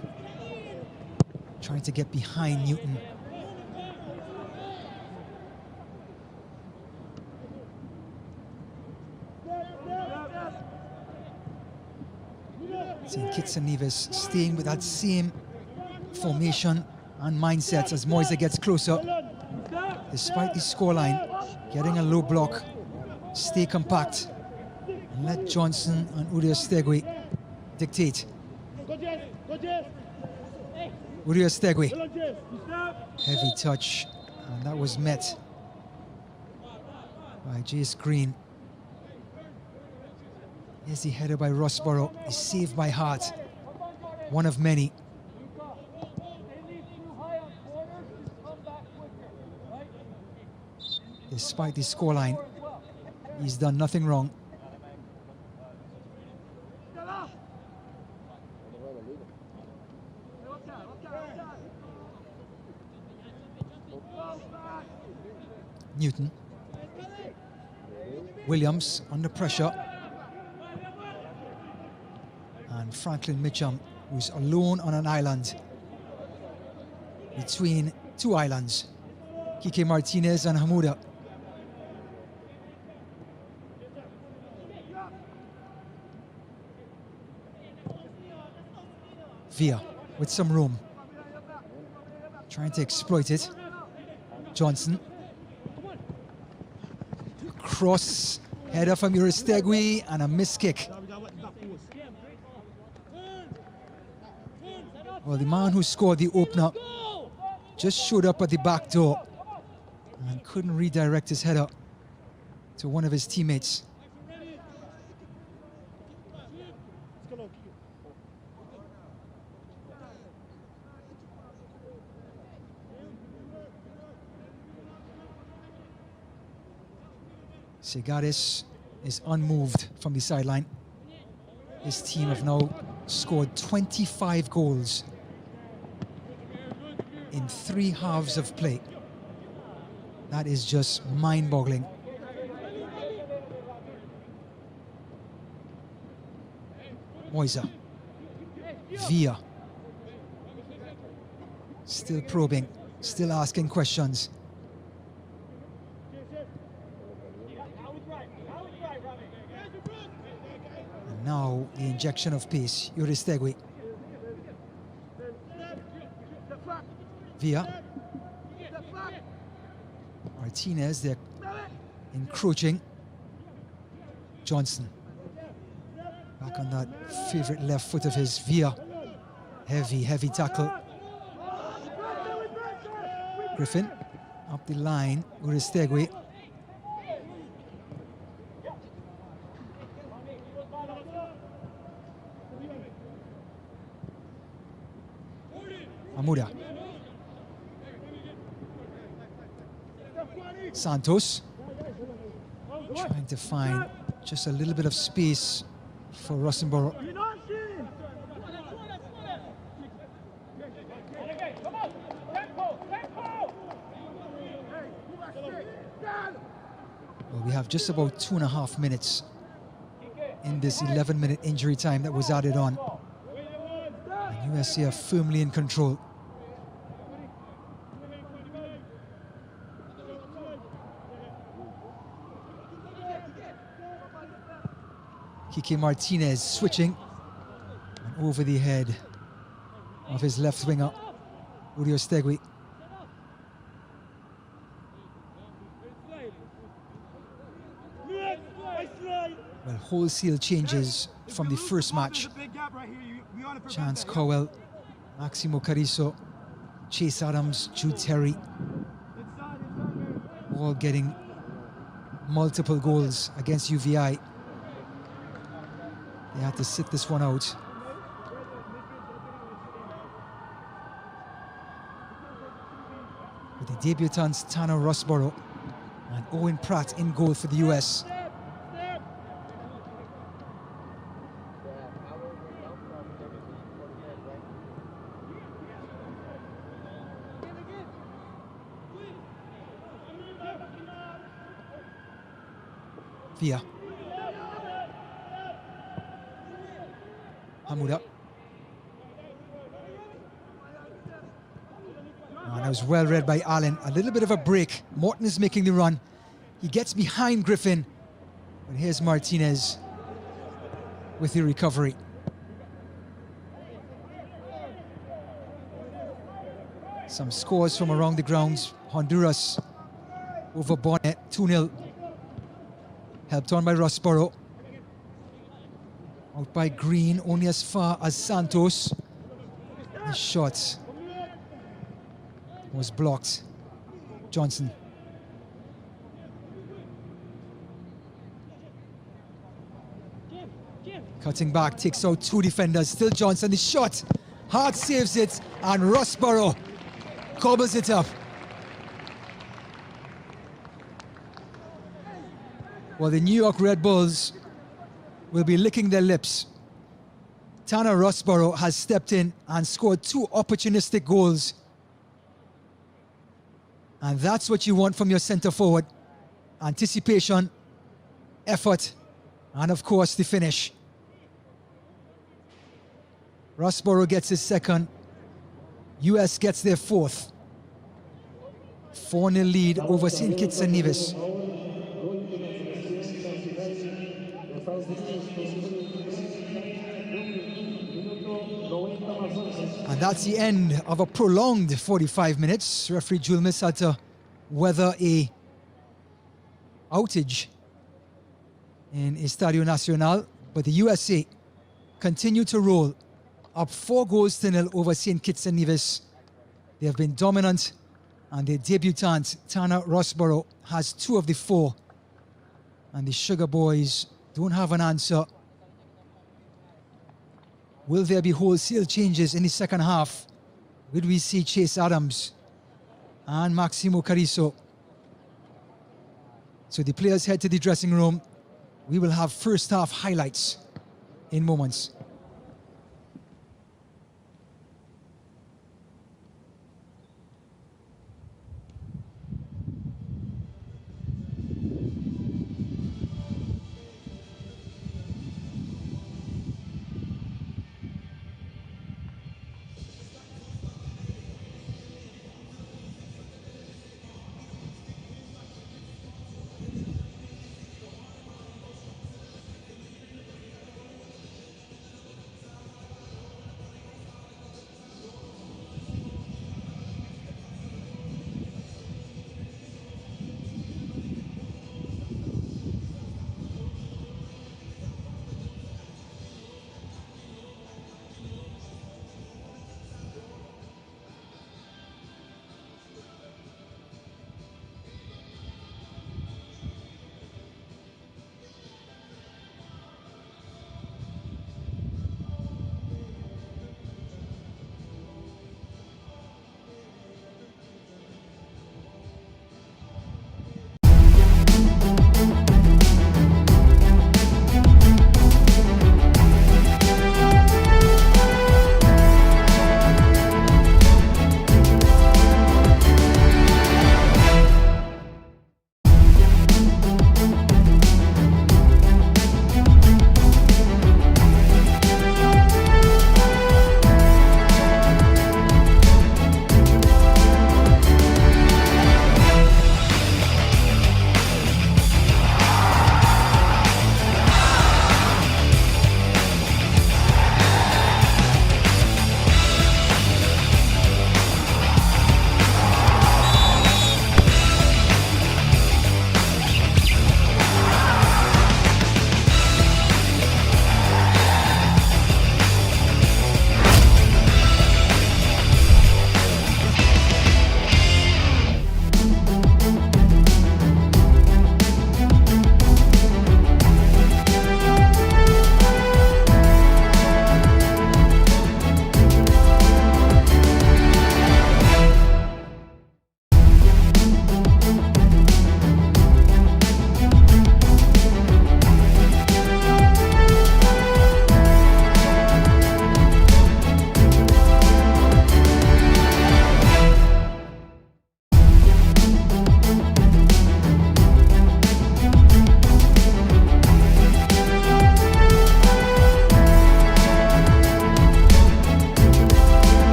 Trying to get behind Newton. St. Kitts and Nevis staying with that same formation and mindset as Moisa gets closer. Despite the scoreline, getting a low block, stay compact, and let Johnson and Udi Estegui dictate. Udi Estegui, heavy touch, and that was met by Jace Green. Here's the header by Rossborough, is saved by Hart, one of many. Despite the scoreline, he's done nothing wrong. Newton. Williams under pressure. And Franklin Mitchum, who's alone on an island between two islands. Kike Martinez and Hamuda. Villa with some room. Trying to exploit it. Johnson. Cross header from Udi Estegui and a missed kick. Well, the man who scored the opener just showed up at the back door and couldn't redirect his header to one of his teammates. Segares is unmoved from the sideline. His team have now scored 25 goals in 3 halves of play. That is just mind-boggling. Moisa. Villa. Still probing, still asking questions. now the injection of pace. Uristegui. Villa. Martinez, they're encroaching. Johnson. Back on that favorite left foot of his, Villa. Heavy tackle. Griffin up the line. Uristegui. Amuda. Santos trying to find just a little bit of space for Rosenborough. Well, we have just about 2.5 minutes in this 11-minute injury time that was added on. And USC are firmly in control. Kike Martinez switching and over the head of his left winger, Uristegui. Well, wholesale changes from the first match. Chance Cowell, Maximo Carrizo, Chase Adams, Jude Terry, all getting multiple goals against UVI. They had to sit this one out. With the debutants Tanner Rossborough and Owen Pratt in goal for the US. Villa. Hamuda. And that was well read by Allen. A little bit of a break. Morton is making the run. He gets behind Griffin. But here's Martinez with the recovery. Some scores from around the grounds. Honduras over Bonnet, 2-0. Helped on by Rossborough. Out by Green, only as far as Santos. His shot was blocked. Johnson. Cutting back, takes out 2 defenders. Still Johnson, the shot. Hart saves it, and Rossborough cobbles it up. Well, the New York Red Bulls will be licking their lips. Tanner Rossborough has stepped in and scored 2 opportunistic goals. And that's what you want from your centre forward. Anticipation, effort, and of course the finish. Rossborough gets his second. US gets their 4th. 4-0 lead over St. Kitts and Nevis. And that's the end of a prolonged 45 minutes. Referee Julmis had to weather a outage in Estadio Nacional, but the USA continue to roll, up 4-0 over St. Kitts and Nevis. They have been dominant, and their debutant, Tanner Rossborough, has 2 of the 4. And the Sugar Boys don't have an answer. Will there be wholesale changes in the second half? Will we see Chase Adams and Maximo Carrizo? So the players head to the dressing room. We will have first half highlights in moments.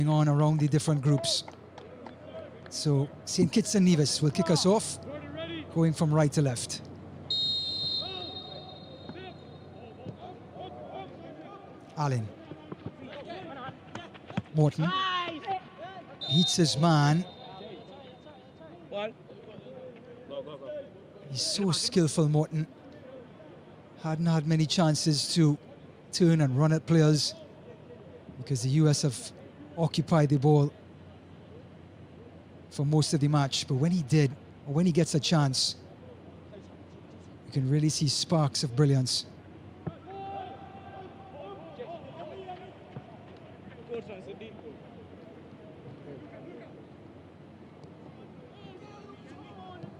on around the different groups. So St. Kitts and Nevis will kick us off, going from right to left. Allen. Morton. Beats his man. He's so skillful, Morton. Hadn't had many chances to turn and run at players because the US have occupied the ball for most of the match. But when he did, or when he gets a chance, you can really see sparks of brilliance.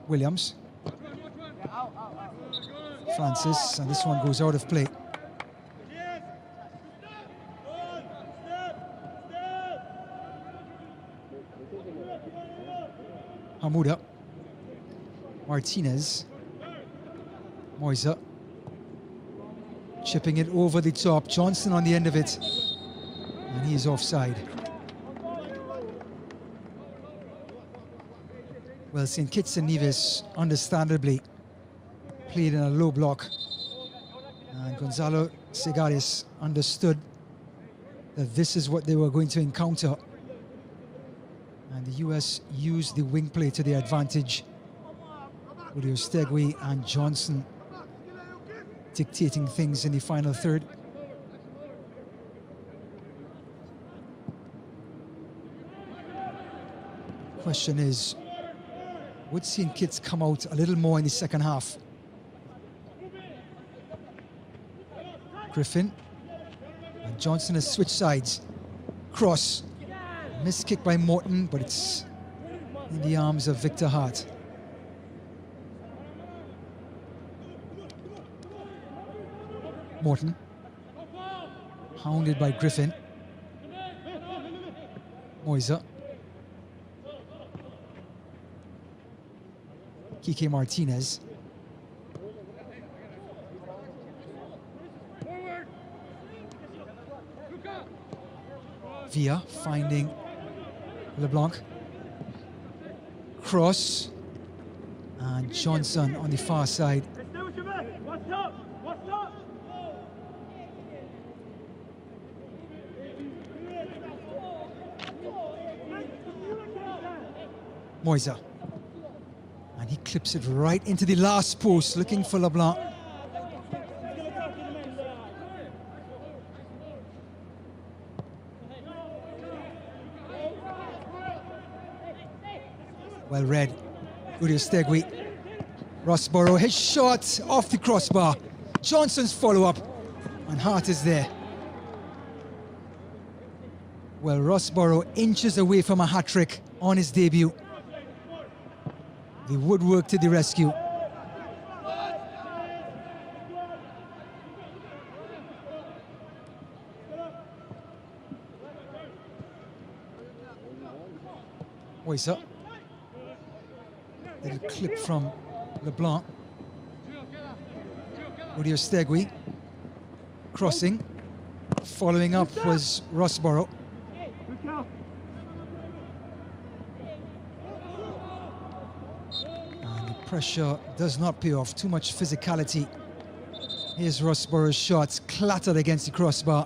Williams. Francis, and this one goes out of play. Hamuda. Martinez. Moisa. Chipping it over the top. Johnson on the end of it. And he is offside. Well, St. Kitts and Nevis, understandably, played in a low block. And Gonzalo Segares understood that this is what they were going to encounter. And the US used the wing play to their advantage, with Stegui and Johnson dictating things in the final third. Question is, would St. Kitts come out a little more in the second half? Griffin. And Johnson has switched sides. Cross. Missed kick by Morton, but it's in the arms of Victor Hart. Morton. Hounded by Griffin. Moisa. Kike Martinez. Villa finding LeBlanc. Cross. And Johnson on the far side. Moisa. And he clips it right into the last post, looking for LeBlanc. Well read. Stegui. Rossborough, his shot off the crossbar. Johnson's follow-up, and Hart is there. Well, Rossborough inches away from a hat-trick on his debut. The woodwork to the rescue. Moisa. Little clip from LeBlanc. Stegui. Crossing. Following up was Rossborough. Pressure does not pay off. Too much physicality. Here's Rossborough's shots clattered against the crossbar.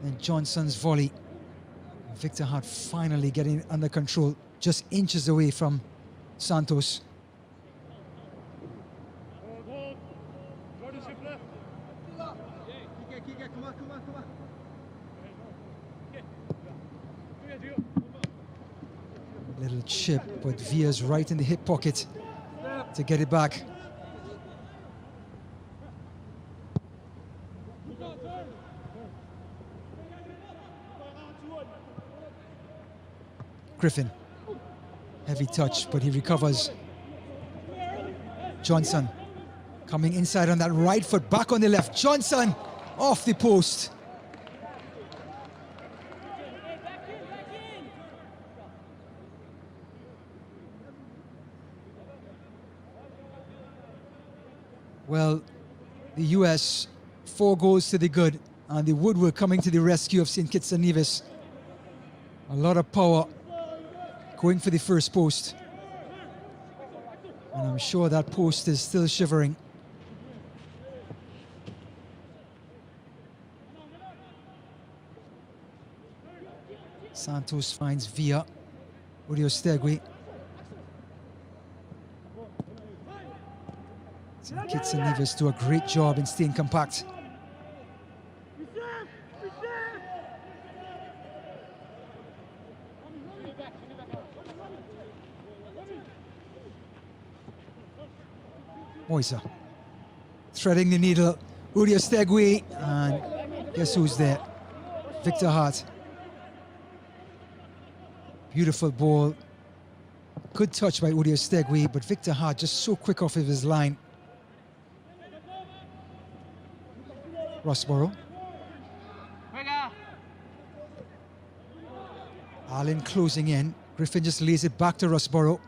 And Johnson's volley. Victor Hart finally getting it under control, just inches away from Santos. Little chip, but Villa's right in the hip pocket to get it back. Griffin. Heavy touch, but he recovers. Johnson coming inside on that right foot, back on the left. Johnson off the post. Well, the US, 4 goals to the good, and the woodwork coming to the rescue of St. Kitts and Nevis A lot of power going for the first post. And I'm sure that post is still shivering. Santos finds Villa. Uriostegui. St. Kitts and Nevis do a great job in staying compact. Moisa threading the needle. Uriostegui, and guess who's there? Victor Hart. Beautiful ball. Good touch by Uriostegui, but Victor Hart just so quick off of his line. Rossborough. Allen closing in. Griffin just lays it back to Rossborough.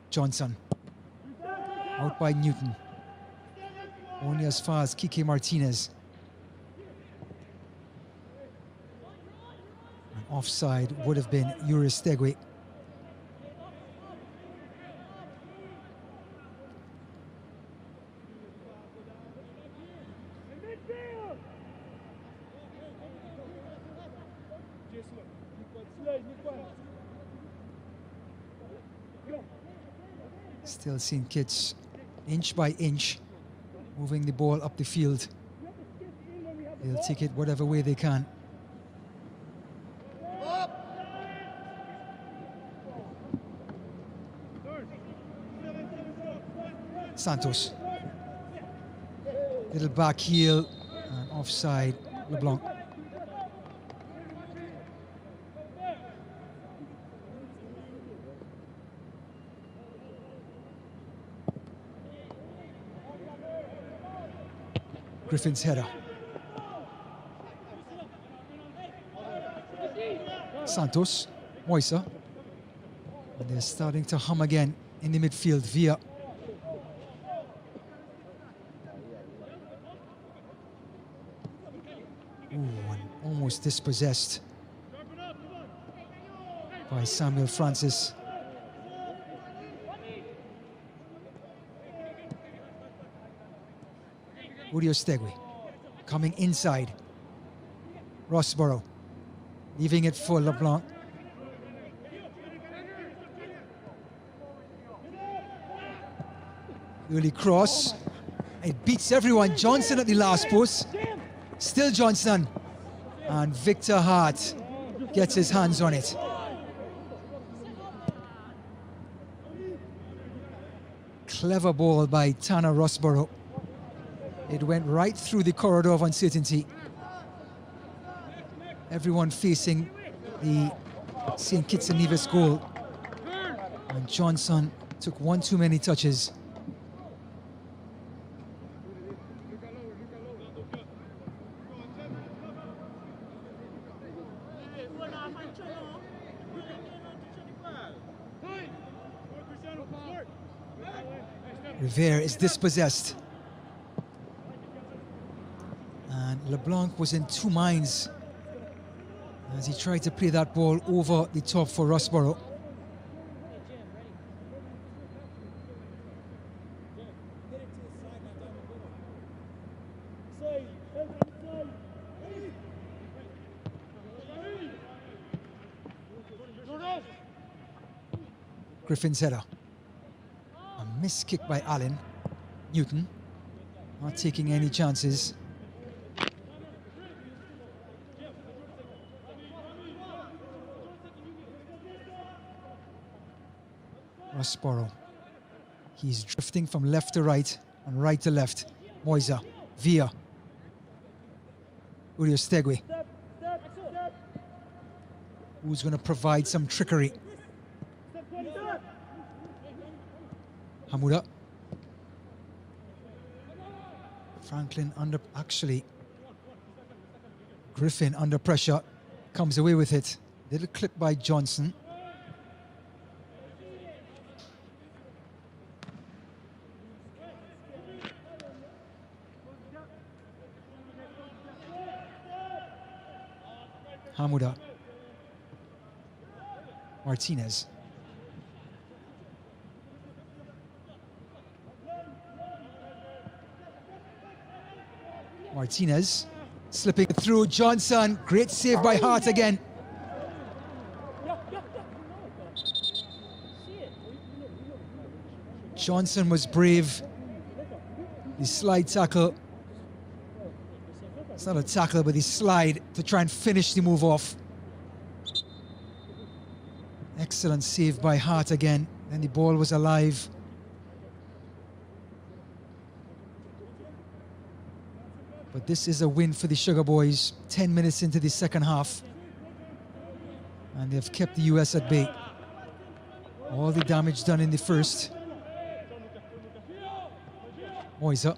Johnson. Out by Newton. Only as far as Kike Martinez. And offside would have been Uriostegui. Still St. Kitts, inch by inch, moving the ball up the field. They'll take it whatever way they can. Santos. Little back heel and offside, LeBlanc. Griffin's header. Santos, Moisa. And they're starting to hum again in the midfield. Villa. Ooh, and almost dispossessed by Samuel Francis. Uriostegui coming inside. Rossborough leaving it for LeBlanc. Early cross. It beats everyone. Johnson at the last post. Still Johnson. And Victor Hart gets his hands on it. Clever ball by Tanner Rossborough. It went right through the corridor of uncertainty. Everyone facing the St. Kitts and Nevis goal. And Johnson took one too many touches. Rivere is dispossessed. And LeBlanc was in two minds as he tried to play that ball over the top for Rossborough. Griffin's header. A missed kick by Allen. Newton not taking any chances. Rossborough. He's drifting from left to right and right to left. Moisa, Villa. Uriostegui. Who's going to provide some trickery? Hamuda. Franklin Griffin under pressure, comes away with it. Little clip by Johnson. Hamuda. Martinez. Martinez slipping through. Johnson, great save by Hart again. Johnson was brave. The slide tackle. It's not a tackle, but the slide to try and finish the move off. Excellent save by Hart again. And the ball was alive. But this is a win for the Sugar Boys. 10 minutes into the second half. And they've kept the US at bay. All the damage done in the first. Moisa.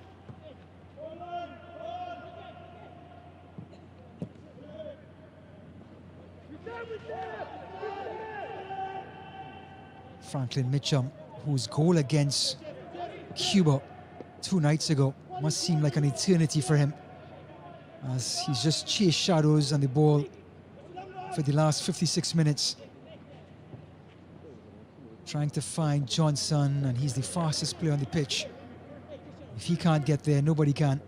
Franklin Mitchum, whose goal against Cuba 2 nights ago must seem like an eternity for him, as he's just chased shadows on the ball for the last 56 minutes, trying to find Johnson, and he's the fastest player on the pitch. If he can't get there, nobody can.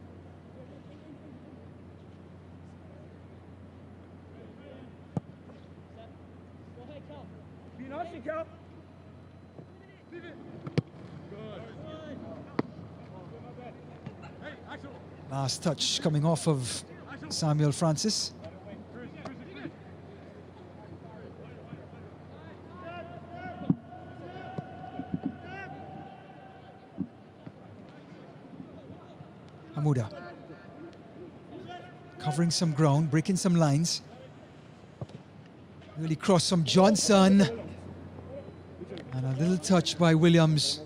Last touch coming off of Samuel Francis. Hamuda covering some ground, breaking some lines. Really cross from Johnson. And a little touch by Williams.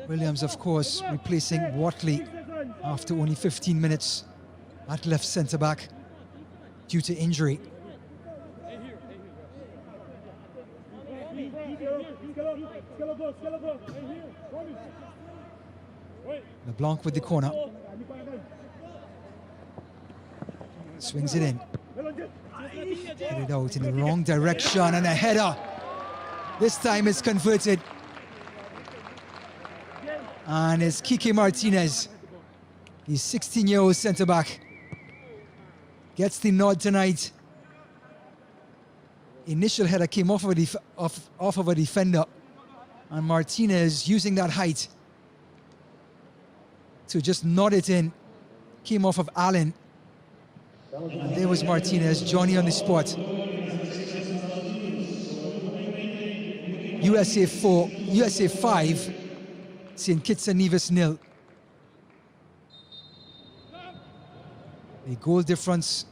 Williams, of course, replacing Watley after only 15 minutes at left centre-back due to injury. LeBlanc with the corner. Swings it in. Headed out in the wrong direction, and a header. This time it's converted. And it's Kike Martinez. The 16-year-old centre-back gets the nod tonight. Initial header came off of a defender, and Martinez, using that height to just nod it in, came off of Allen. And there was Martinez, Johnny on the spot. USA 4, USA 5, St. Kitts and Nevis 0. The goal difference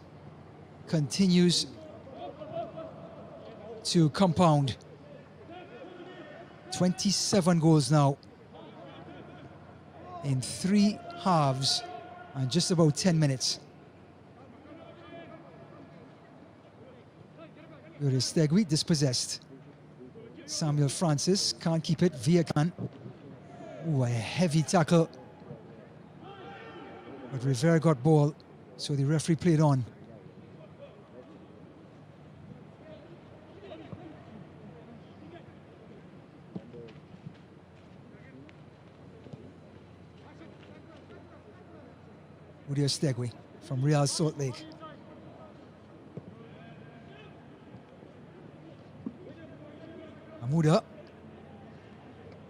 continues to compound. 27 goals now in 3 halves and just about 10 minutes. Uristegui dispossessed. Samuel Francis can't keep it. Villa can. Ooh, a heavy tackle. But Rivera got ball, so the referee played on. Uristegui from Real Salt Lake. Hamuda.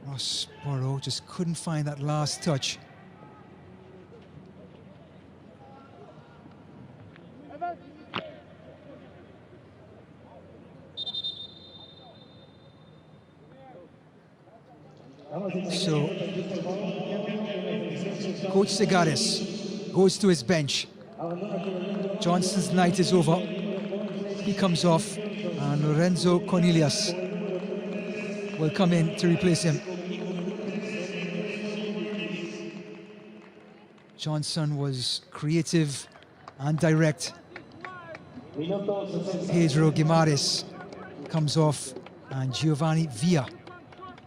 Rossborough just couldn't find that last touch. So, Coach Segares goes to his bench. Johnson's night is over. He comes off, and Lorenzo Cornelius will come in to replace him. Johnson was creative and direct. Pedro Guimares comes off, and Giovanni Villa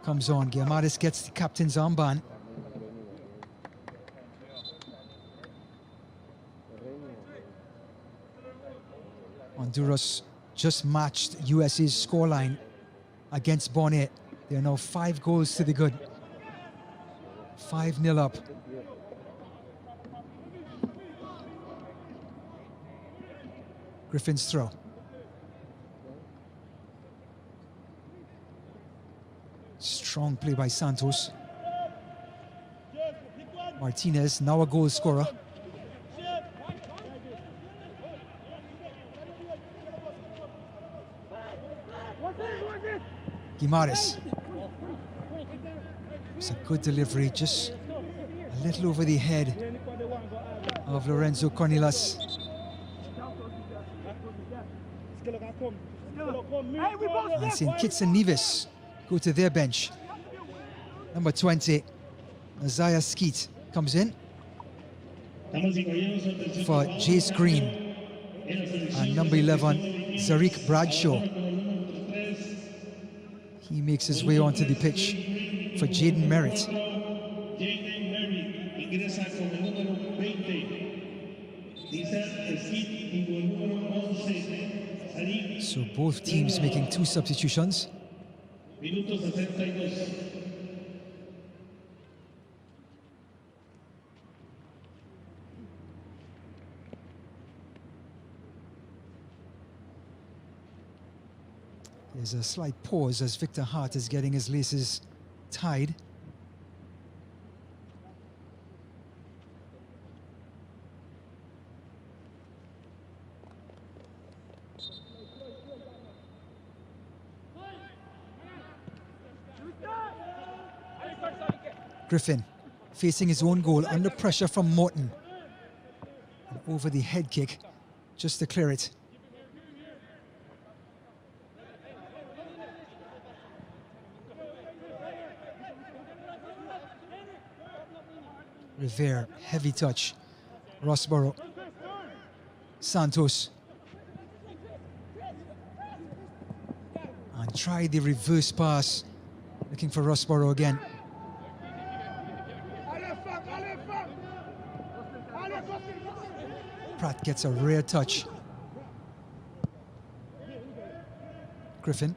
comes on. Guimares gets the captain's armband. Honduras just matched USA's scoreline against Bonnet. They are now 5 goals to the good. 5-0 up. Griffin's throw. Strong play by Santos. Martinez, now a goal scorer. Guimares. It's a good delivery, just a little over the head of Lorenzo Cornelas. And St. Kitts and Nevis go to their bench. Number 20, Isaiah Skeet comes in for Jace Green. And number 11, Zarik Bradshaw. He makes his way onto the pitch for Jaden Merritt. So both teams making 2 substitutions. There's a slight pause as Victor Hart is getting his laces tied. Griffin facing his own goal under pressure from Morton. And over the head kick just to clear it. Rivera, heavy touch. Rossborough. Santos. And try the reverse pass. Looking for Rossborough again. Pratt gets a rare touch. Griffin.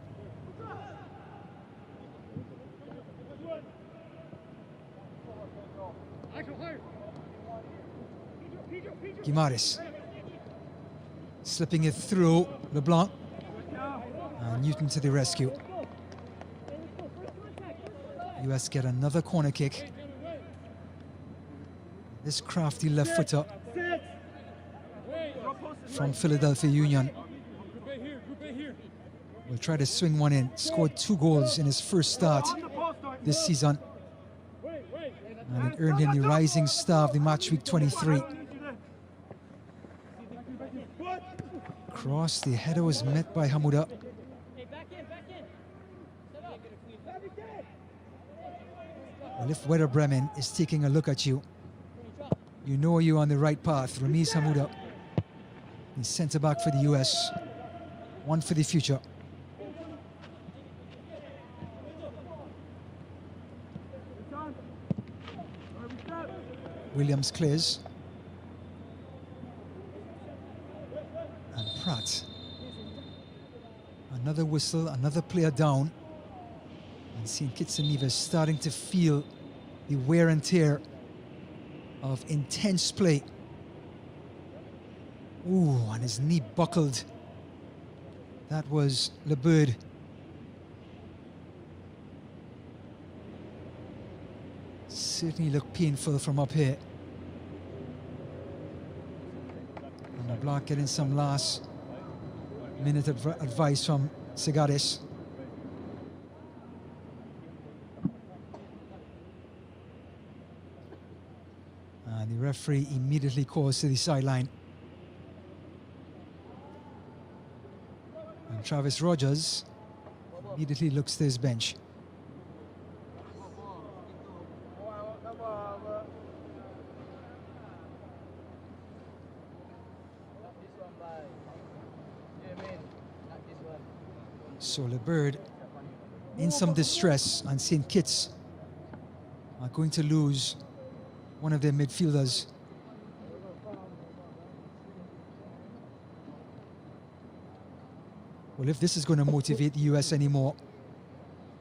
Guimares. Slipping it through LeBlanc. And Newton to the rescue. US get another corner kick. This crafty left footer from Philadelphia Union will try to swing one in. Scored 2 goals in his first start this season. And it earned him the Rising Star of the match week 23. Cross, the header was met by Hamuda. Well, if Werder Bremen is taking a look at you, you know you're on the right path. Ramiz Hamuda, he's centre back for the US. One for the future. Williams clears. And Pratt. Another whistle, another player down. And St. Kitts and Nevis starting to feel the wear and tear of intense play. Ooh, and his knee buckled. That was LeBird. Certainly looked painful from up here. And LeBlanc getting some last minute advice from Segares. And the referee immediately calls to the sideline. And Travis Rogers immediately looks to his bench. So LeBird in some distress, and St. Kitts are going to lose one of their midfielders. Well, if this is going to motivate the US anymore,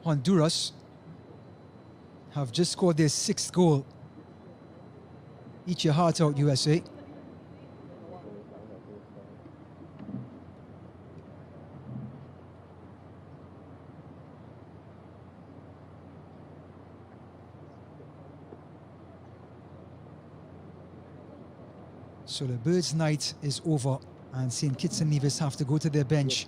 Honduras have just scored their 6th goal. Eat your heart out, USA. So the Birds' night is over, and St. Kitts and Nevis have to go to their bench.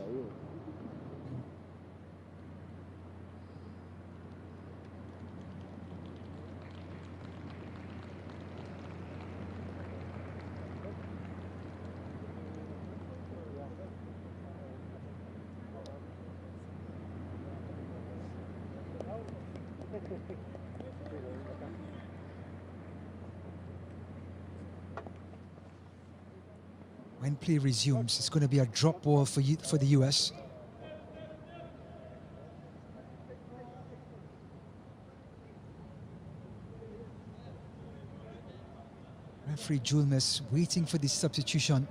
When play resumes, it's going to be a drop ball for the US. Referee Julmes waiting for the substitution.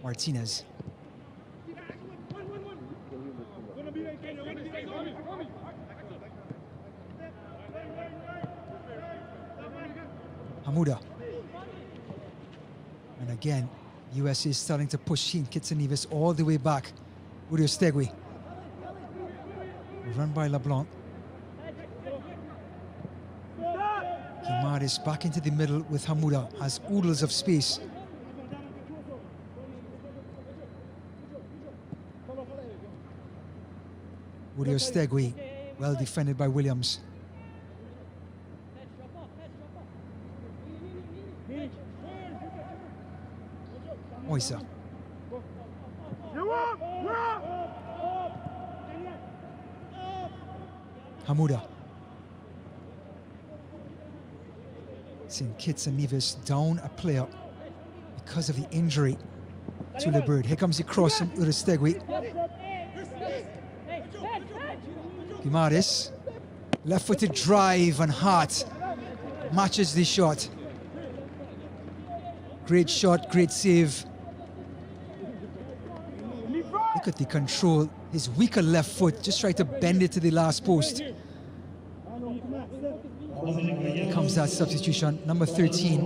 Martinez. Hamuda. And again, USA is starting to push St. Kitts and Nevis all the way back. Urio Stegui. Run by LeBlanc. Guimares back into the middle with Hamuda, has oodles of space. Urio Stegui, well defended by Williams. Moisa. Hamuda. St. Kitts and Nevis down a player because of the injury to LeBird. Here comes the cross from Uristegui. Guimares. Left-footed drive and heart matches the shot. Great shot, great save. Look at the control. His weaker left foot just tried to bend it to the last post. Here comes that substitution. Number 13,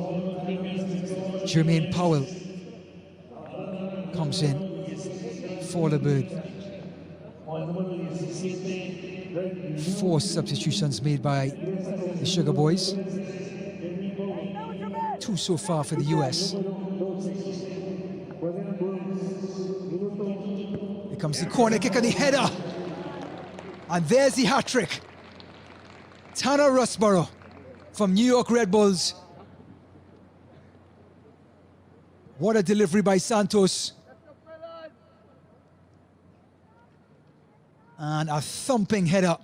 Jermaine Powell comes in for the Bird. 4 substitutions made by the Sugar Boys. 2 so far for the US. Here comes the corner kick and the header. And there's the hat-trick. Tanner Rusborough from New York Red Bulls. What a delivery by Santos. And a thumping header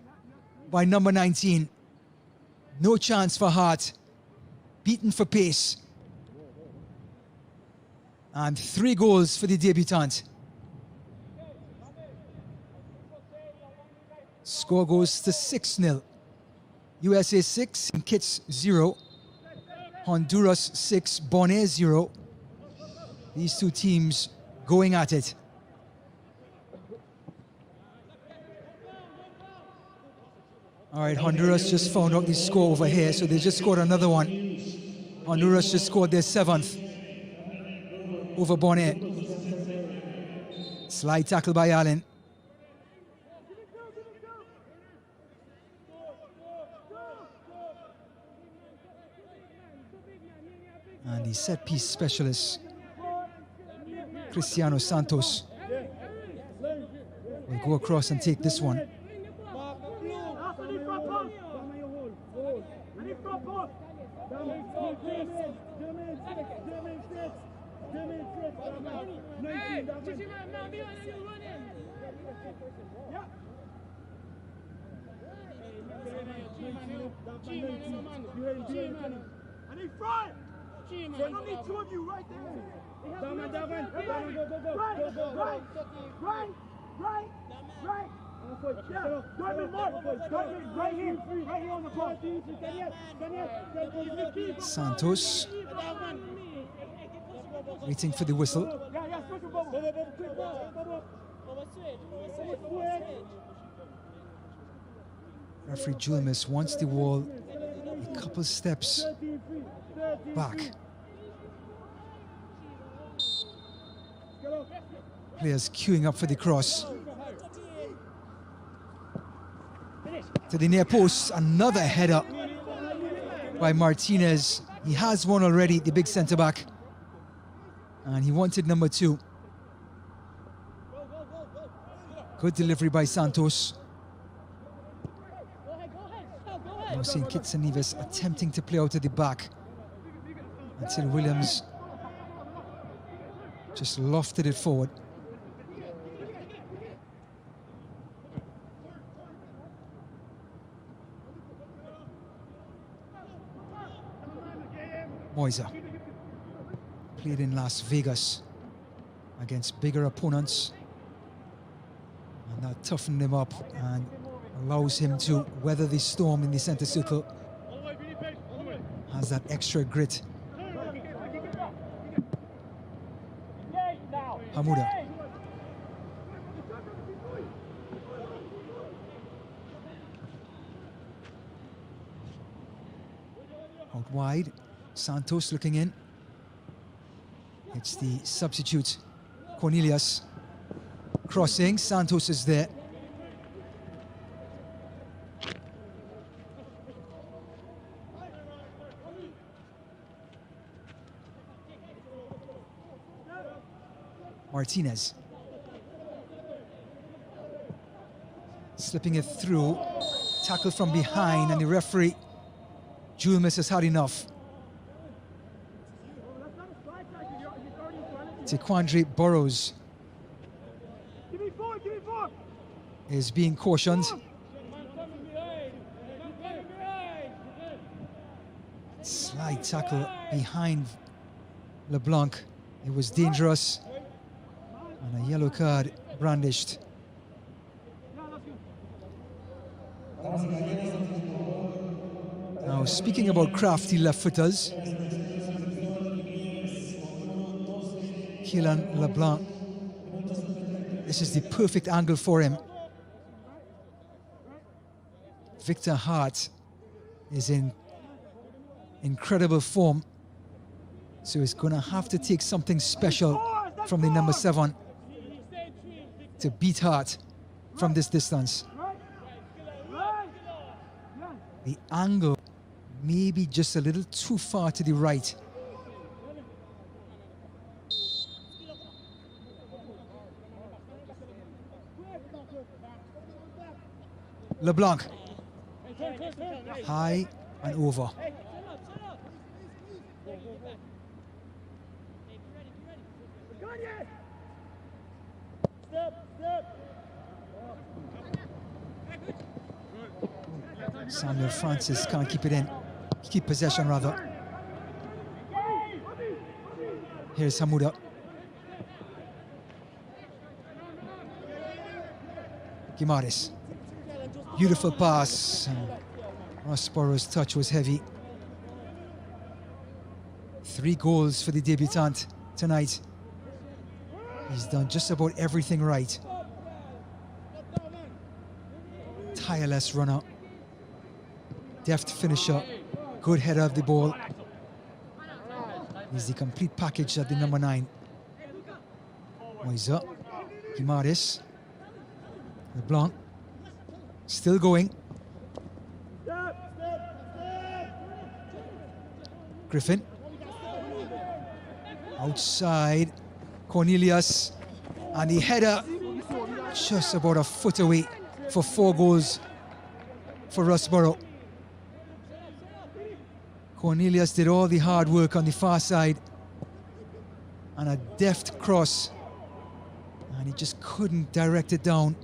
by number 19. No chance for Hart. Beaten for pace. And 3 goals for the debutant. Score goes to 6-0. USA 6, St. Kitts 0. Honduras 6, Bonaire 0. These 2 teams going at it. All right, Honduras just found out the score over here, so they just scored another one. Honduras just scored their 7th over Bonaire. Slide tackle by Allen. And the set-piece specialist, Cristiano Santos, will go across and take this one. So I don't need 2 of you right there. Right. Santos waiting for the whistle. Referee Julmus wants the wall a couple steps back. Players queuing up for the cross. To the near post, another header by Martinez. He has one already, the big centre-back. And he wanted number 2. Good delivery by Santos. Now seeing Kitts and Nevis attempting to play out at the back until Williams just lofted it forward. Moisa played in Las Vegas against bigger opponents, and that toughened him up and allows him to weather the storm in the center circle. Has that extra grit. Hamuda. Out wide. Santos looking in. It's the substitute, Cornelius. Crossing, Santos is there. Martinez. Slipping it through. Tackle from behind, and the referee, Julmus, has had enough. Taquandre Burrows is being cautioned. Slide tackle behind LeBlanc. It was dangerous. And a yellow card brandished. Now, speaking about crafty left-footers, Kylian LeBlanc, this is the perfect angle for him. Victor Hart is in incredible form, so he's going to have to take something special from the number 7 to beat Hart from this distance. The angle may be just a little too far to the right. LeBlanc, high and over. Samuel Francis can't keep it in. Keep possession, rather. Here's Hamuda. Guimaraes. Beautiful pass. Ross Burrows' touch was heavy. 3 goals for the debutant tonight. He's done just about everything right. Tireless runner. Deft finisher. Good header of the ball. He's the complete package at the number 9. Moisa. Guimaraes. LeBlanc. Still going. Griffin. Outside. Cornelius. And the header just about a foot away for 4 goals for Rossborough. Cornelius did all the hard work on the far side. And a deft cross. And he just couldn't direct it down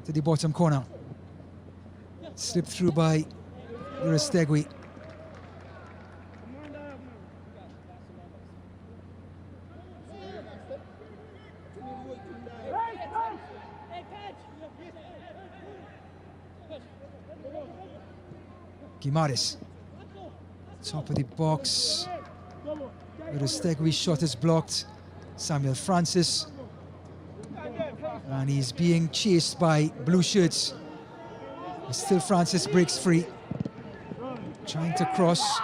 to the bottom corner. Slipped through by Estadio. Guimares. Top of the box. Estadio shot is blocked. Samuel Francis. And he's being chased by blue shirts. But still Francis breaks free. Trying to cross.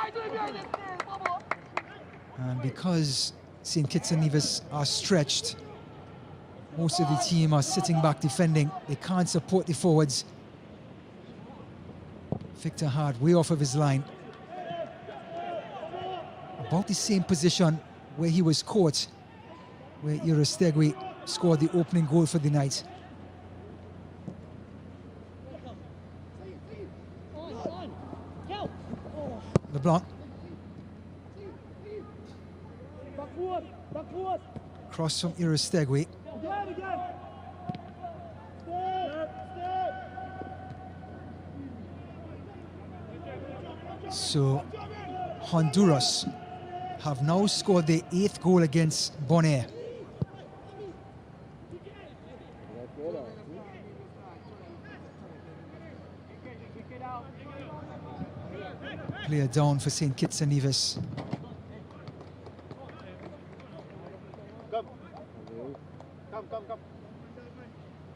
And because St. Kitts and Nevis are stretched, most of the team are sitting back defending. They can't support the forwards. Victor Hart way off of his line. About the same position where he was caught, where Estadio scored the opening goal for the night. LeBlanc. Cross from Estadio. So Honduras have now scored their 8th goal against Bonaire. Player down for St. Kitts and Nevis.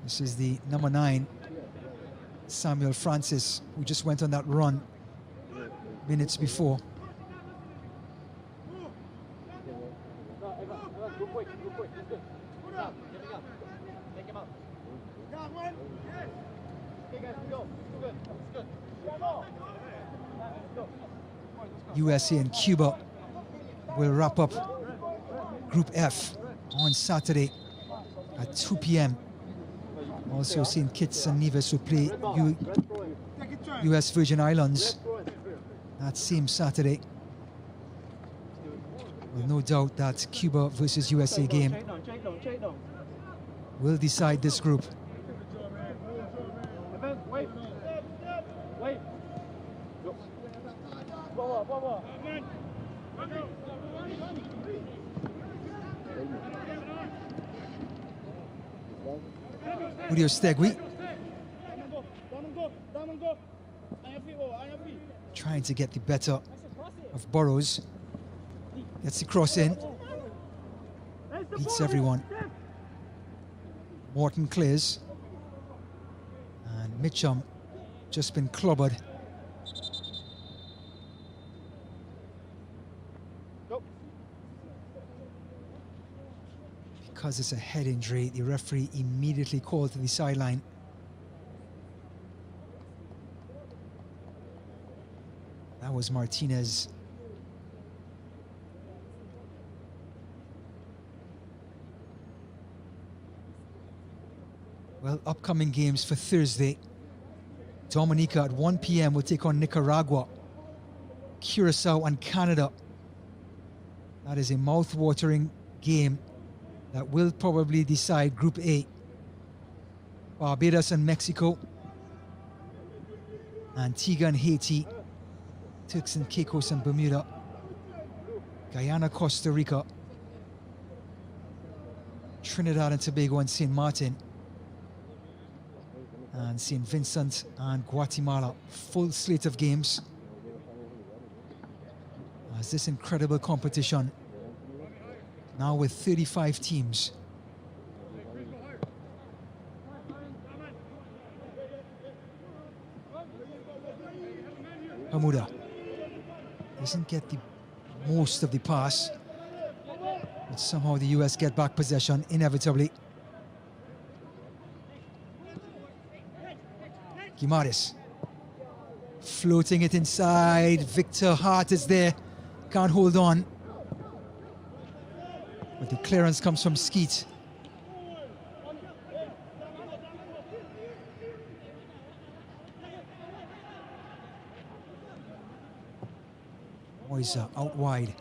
This is the number 9, Samuel Francis, who just went on that run minutes before. USA and Cuba will wrap up Group F on Saturday at 2 p.m. Also, St. Kitts and Nevis will play US Virgin Islands that same Saturday. Well, no doubt that Cuba versus USA game will decide this group. Estadio trying to get the better of Burrows. Gets the cross in. Beats everyone. Morton clears. And Mitchum just been clobbered. Because it's a head injury, the referee immediately called to the sideline. That was Martinez. Well, upcoming games for Thursday. Dominica at 1 p.m. will take on Nicaragua. Curacao and Canada. That is a mouth-watering game that will probably decide Group A. Barbados and Mexico. Antigua and Haiti. Turks and Caicos and Bermuda. Guyana, Costa Rica. Trinidad and Tobago and St. Martin. And St. Vincent and Guatemala. Full slate of games. As this incredible competition, now with 35 teams. Hamuda doesn't get the most of the pass, but somehow the US get back possession inevitably. Guimares floating it inside. Victor Hart is there, can't hold on. But the clearance comes from Skeet. Moisa out wide.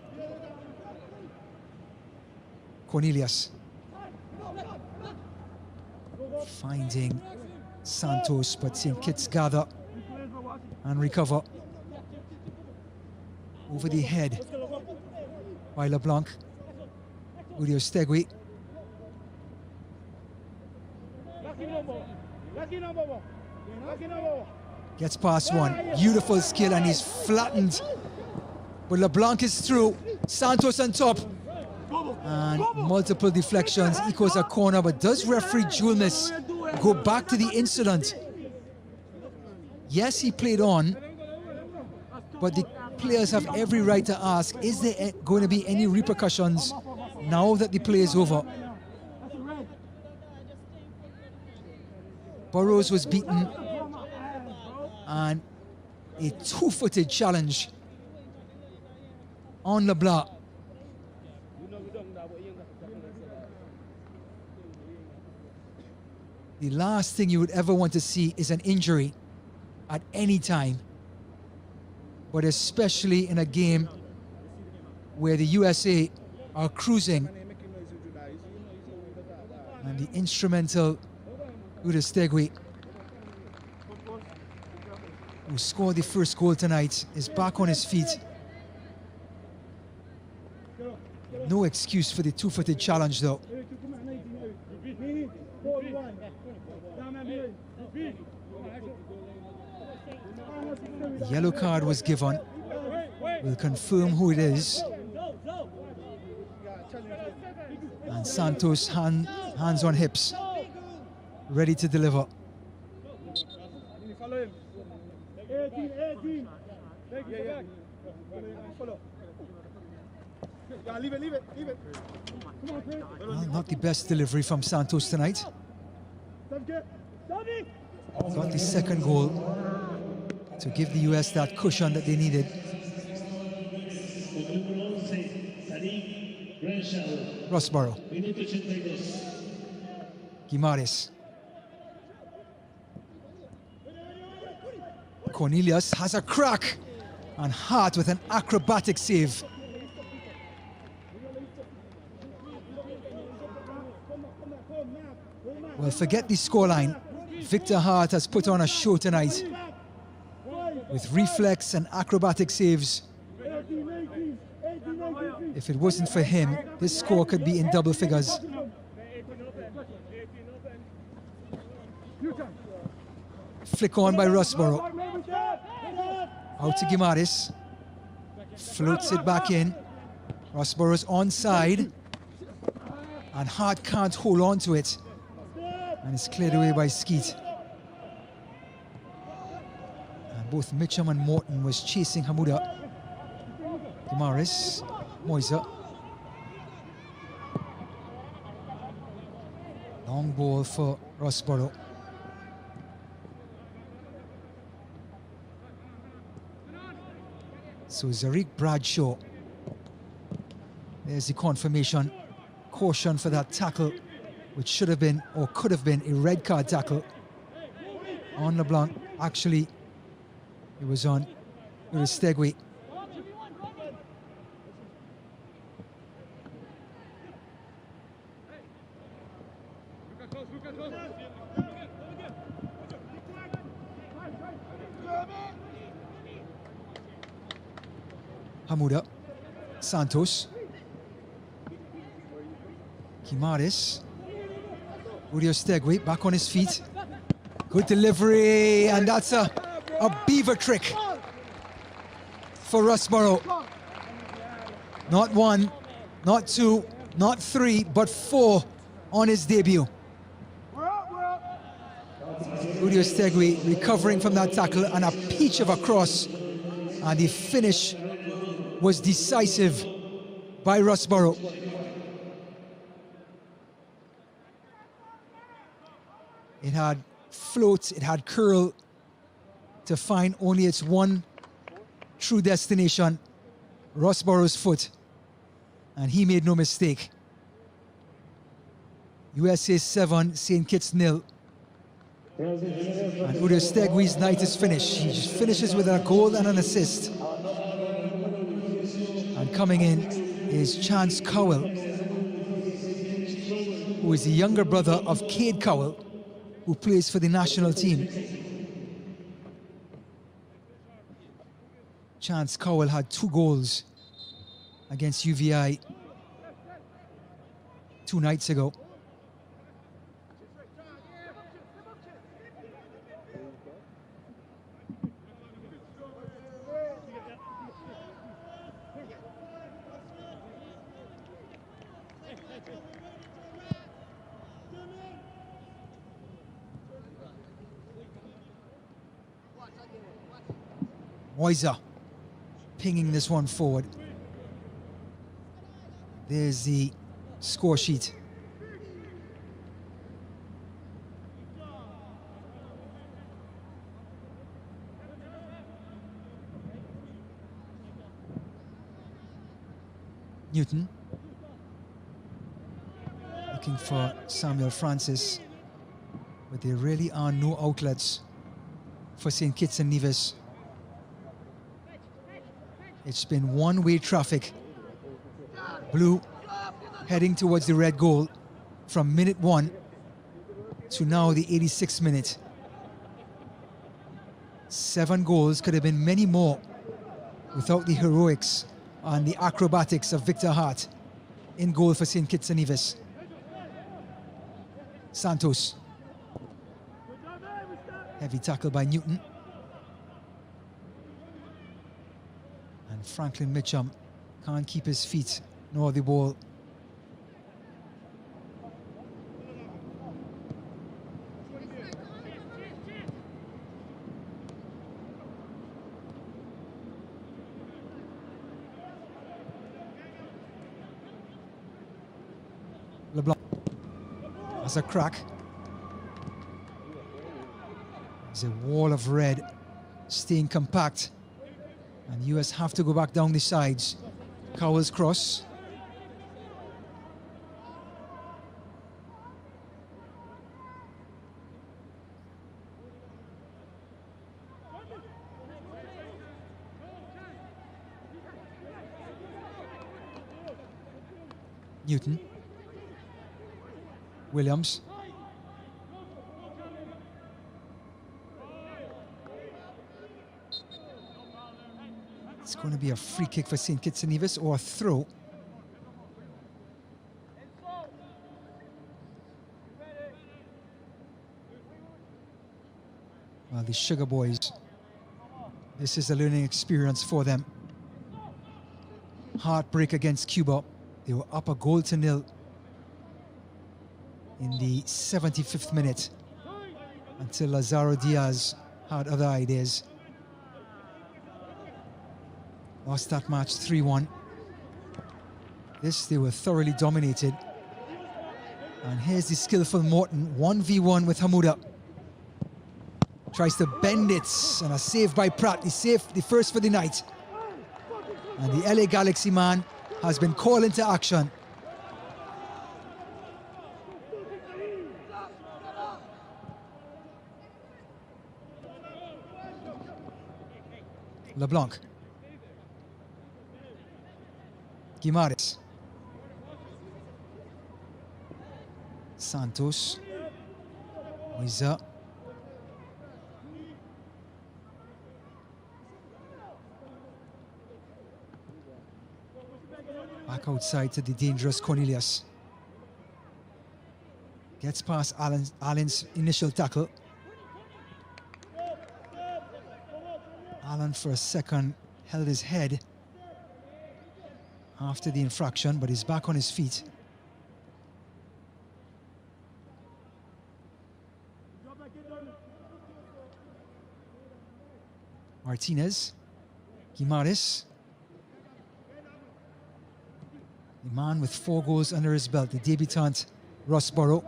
Cornelius finding Santos, but St. Kitts gather and recover. Over the head by LeBlanc. Estadio. Gets past one. Beautiful skill, and he's flattened. But LeBlanc is through. Santos on top. And multiple deflections. Equals a corner, but does referee Julmus go back to the incident? Yes, he played on, but the players have every right to ask, is there going to be any repercussions now that the play is over? Burrows was beaten, and a two-footed challenge on LeBlanc. The last thing you would ever want to see is an injury at any time, but especially in a game where the USA are cruising, and the instrumental Udestegui, who scored the first goal tonight, is back on his feet. No excuse for the two-footed challenge though. The yellow card was given. We'll confirm who it is. And Santos hands on hips, ready to deliver. Well, not the best delivery from Santos tonight. Got the second goal to give the US that cushion that they needed. Rossborough. Guimares. Cornelius has a crack, and Hart with an acrobatic save. Well, forget the scoreline. Victor Hart has put on a show tonight with reflex and acrobatic saves. If it wasn't for him, this score could be in double figures. Flick on by Rossborough. Out to Guimares. Floats it back in. Rossborough's onside. And Hart can't hold on to it. And it's cleared away by Skeet. And both Mitchum and Morton was chasing Hamuda. Guimares, Moisa. Long ball for Rossborough. So Zarik Bradshaw. There's the confirmation. Caution for that tackle, which should have been or could have been a red card tackle on LeBlanc. Actually, it was on Udestegui. Hamuda, Santos, Guimares, Udestegui back on his feet. Good delivery, and that's a beaver trick for Rossborough. Not one, not two, not three, but four on his debut. Udestegui recovering from that tackle, and a peach of a cross, and the finish was decisive by Rossborough. It had float, it had curl to find only its one true destination, Rossborough's foot, and he made no mistake. USA 7, St. Kitts 0. And Udestegui's night is finished. He just finishes with a goal and an assist. And coming in is Chance Cowell, who is the younger brother of Cade Cowell, who plays for the national team. Chance Cowell had 2 goals against UVI 2 nights ago. Moisa pinging this one forward. There's the score sheet. Newton looking for Samuel Francis, but there really are no outlets for St. Kitts and Nevis. It's been one-way traffic. Blue heading towards the red goal from minute 1 to now the 86th minute. 7 goals, could have been many more without the heroics and the acrobatics of Victor Hart in goal for St. Kitts and Nevis. Santos. Heavy tackle by Newton. And Franklin Mitchum can't keep his feet nor the ball. LeBlanc has a crack. There's a wall of red staying compact, and US have to go back down the sides. Cowell's cross. Newton. Williams. It's going to be a free kick for St. Kitts and Nevis, or a throw. Well, the Sugar Boys, this is a learning experience for them. Heartbreak against Cuba. They were up a 0-0 in the 75th minute until Lazaro Diaz had other ideas. Lost that match 3-1. This, they were thoroughly dominated. And here's the skillful Morton, 1v1 with Hamuda. Tries to bend it, and a save by Pratt, the save, the first for the night. And the LA Galaxy man has been called into action. LeBlanc. Guimares. Santos. Moisa. Back outside to the dangerous Cornelius. Gets past Allen's initial tackle. Allen for a second held his head after the infraction, but he's back on his feet. Martinez. Guimares. The man with 4 goals under his belt, the debutant Rossborough.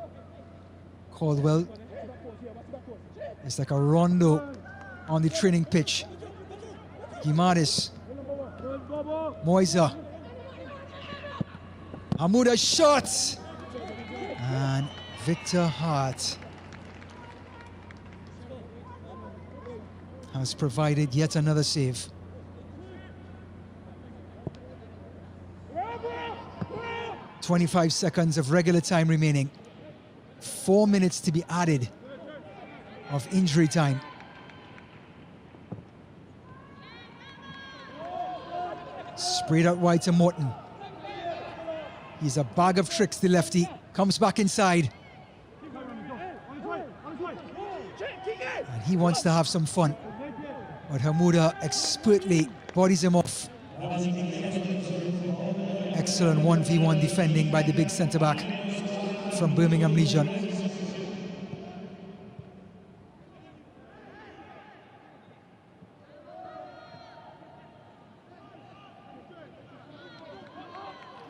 Caldwell. It's like a rondo on the training pitch. Guimares. Moisa. Hamuda shot! And Victor Hart has provided yet another save. "25 seconds of regular time remaining. 4 minutes to be added of injury time. Sprayed out wide to Morton. He's a bag of tricks, the lefty. Comes back inside. And he wants to have some fun. But Hamuda expertly bodies him off. Excellent 1v1 defending by the big centre-back from Birmingham Legion.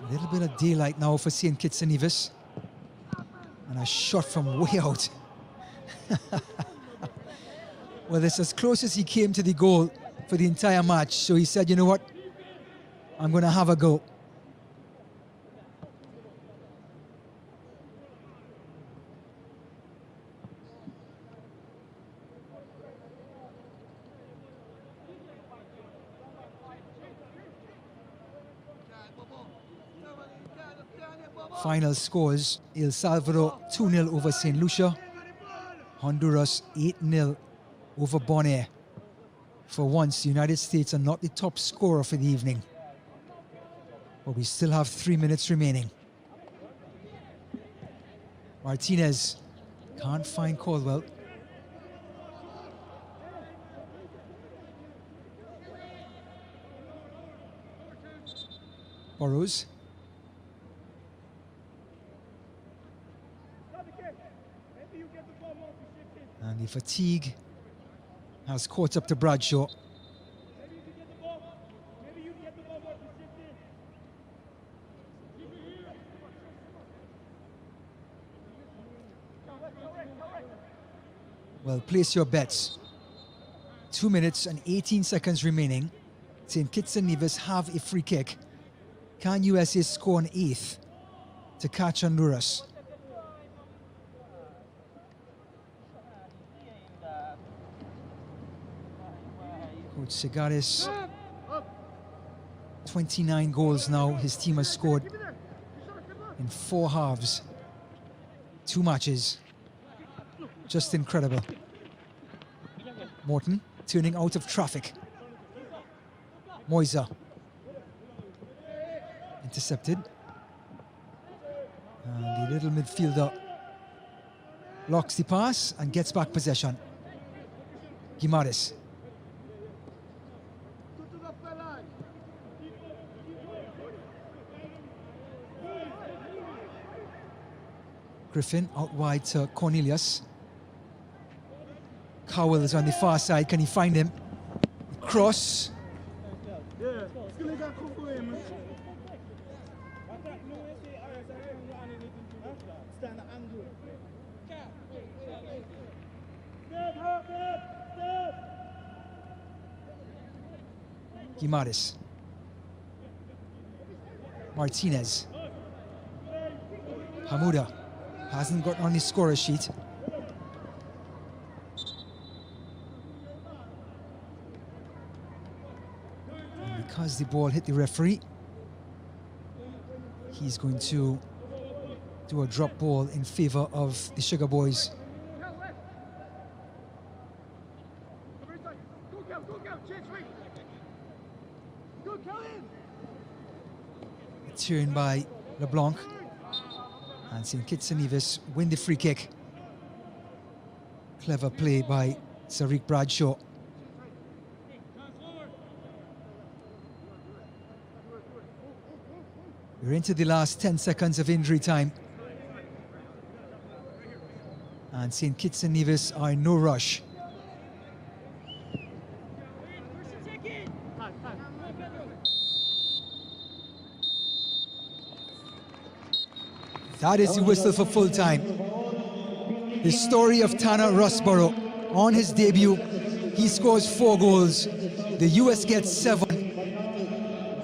A little bit of daylight now for St. Kitts and Nevis. And a shot from way out. Well, it's as close as he came to the goal for the entire match. So he said, you know what? I'm going to have a go. Final scores: El Salvador 2-0 over St. Lucia. Honduras 8-0 over Bonaire. For once, the United States are not the top scorer for the evening. But we still have 3 minutes remaining. Martinez can't find Caldwell. Burrows. And the fatigue has caught up to Bradshaw. Well, place your bets. 2 minutes and 18 seconds remaining. St. Kitts and Nevis have a free kick. Can USA score an 8th to catch Honduras? Coach Segares, 29 goals now his team has scored in 4 halves, 2 matches. Just incredible. Morton turning out of traffic. Moisa intercepted. And the little midfielder blocks the pass and gets back possession. Guimaraes. Griffin out wide to Cornelius. Cowell is on the far side. Can he find him? Cross. Guimaraes. Martinez. Hamuda hasn't got on the scorer sheet. And because the ball hit the referee, he's going to do a drop ball in favor of the Sugar Boys. A turn by LeBlanc. And St. Kitts and Nevis win the free kick. Clever play by Sariq Bradshaw. We're into the last 10 seconds of injury time. And St. Kitts and Nevis are in no rush. That is the whistle for full time. The story of Tanner Rossborough. On his debut, he scores 4 goals. The US gets 7.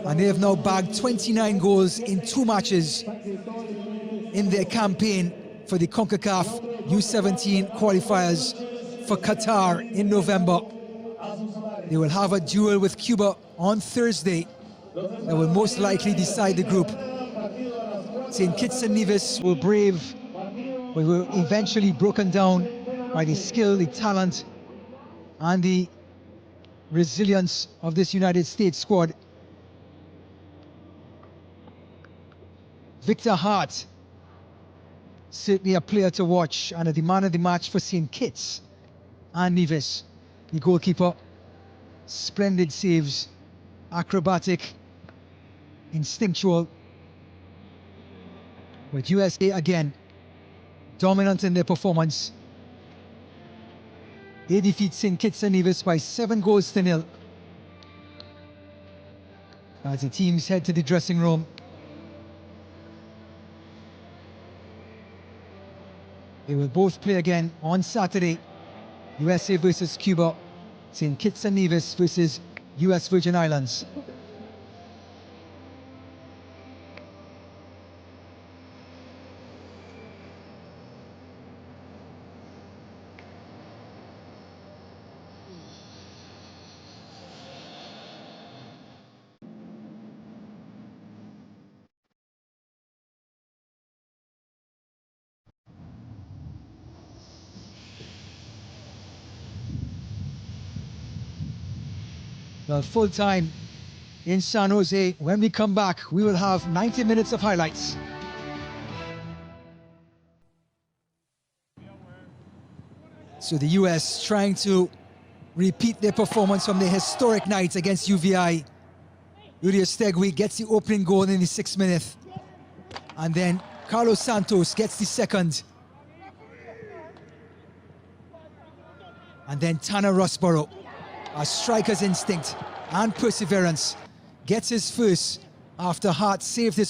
And they have now bagged 29 goals in 2 matches in their campaign for the Concacaf U17 qualifiers for Qatar in November. They will have a duel with Cuba on Thursday that will most likely decide the group. St. Kitts and Nevis will brave, but will eventually broken down by the skill, the talent, and the resilience of this United States squad. Victor Hart, certainly a player to watch and the man of the match for St. Kitts and Nevis. The goalkeeper, splendid saves, acrobatic, instinctual. But USA again, dominant in their performance. They defeat St. Kitts and Nevis by 7 goals to 0. As the teams head to the dressing room They will both play again on Saturday. USA versus Cuba. St. Kitts and Nevis versus US Virgin Islands. Well, full time in San Jose. When we come back, we will have 90 minutes of highlights. So the US trying to repeat their performance from the historic night against UVI. Uri Stegui gets the opening goal in the 6th minute. And then Carlos Santos gets the second. And then Tanner Rossborough, a striker's instinct and perseverance, gets his first after Hart saved his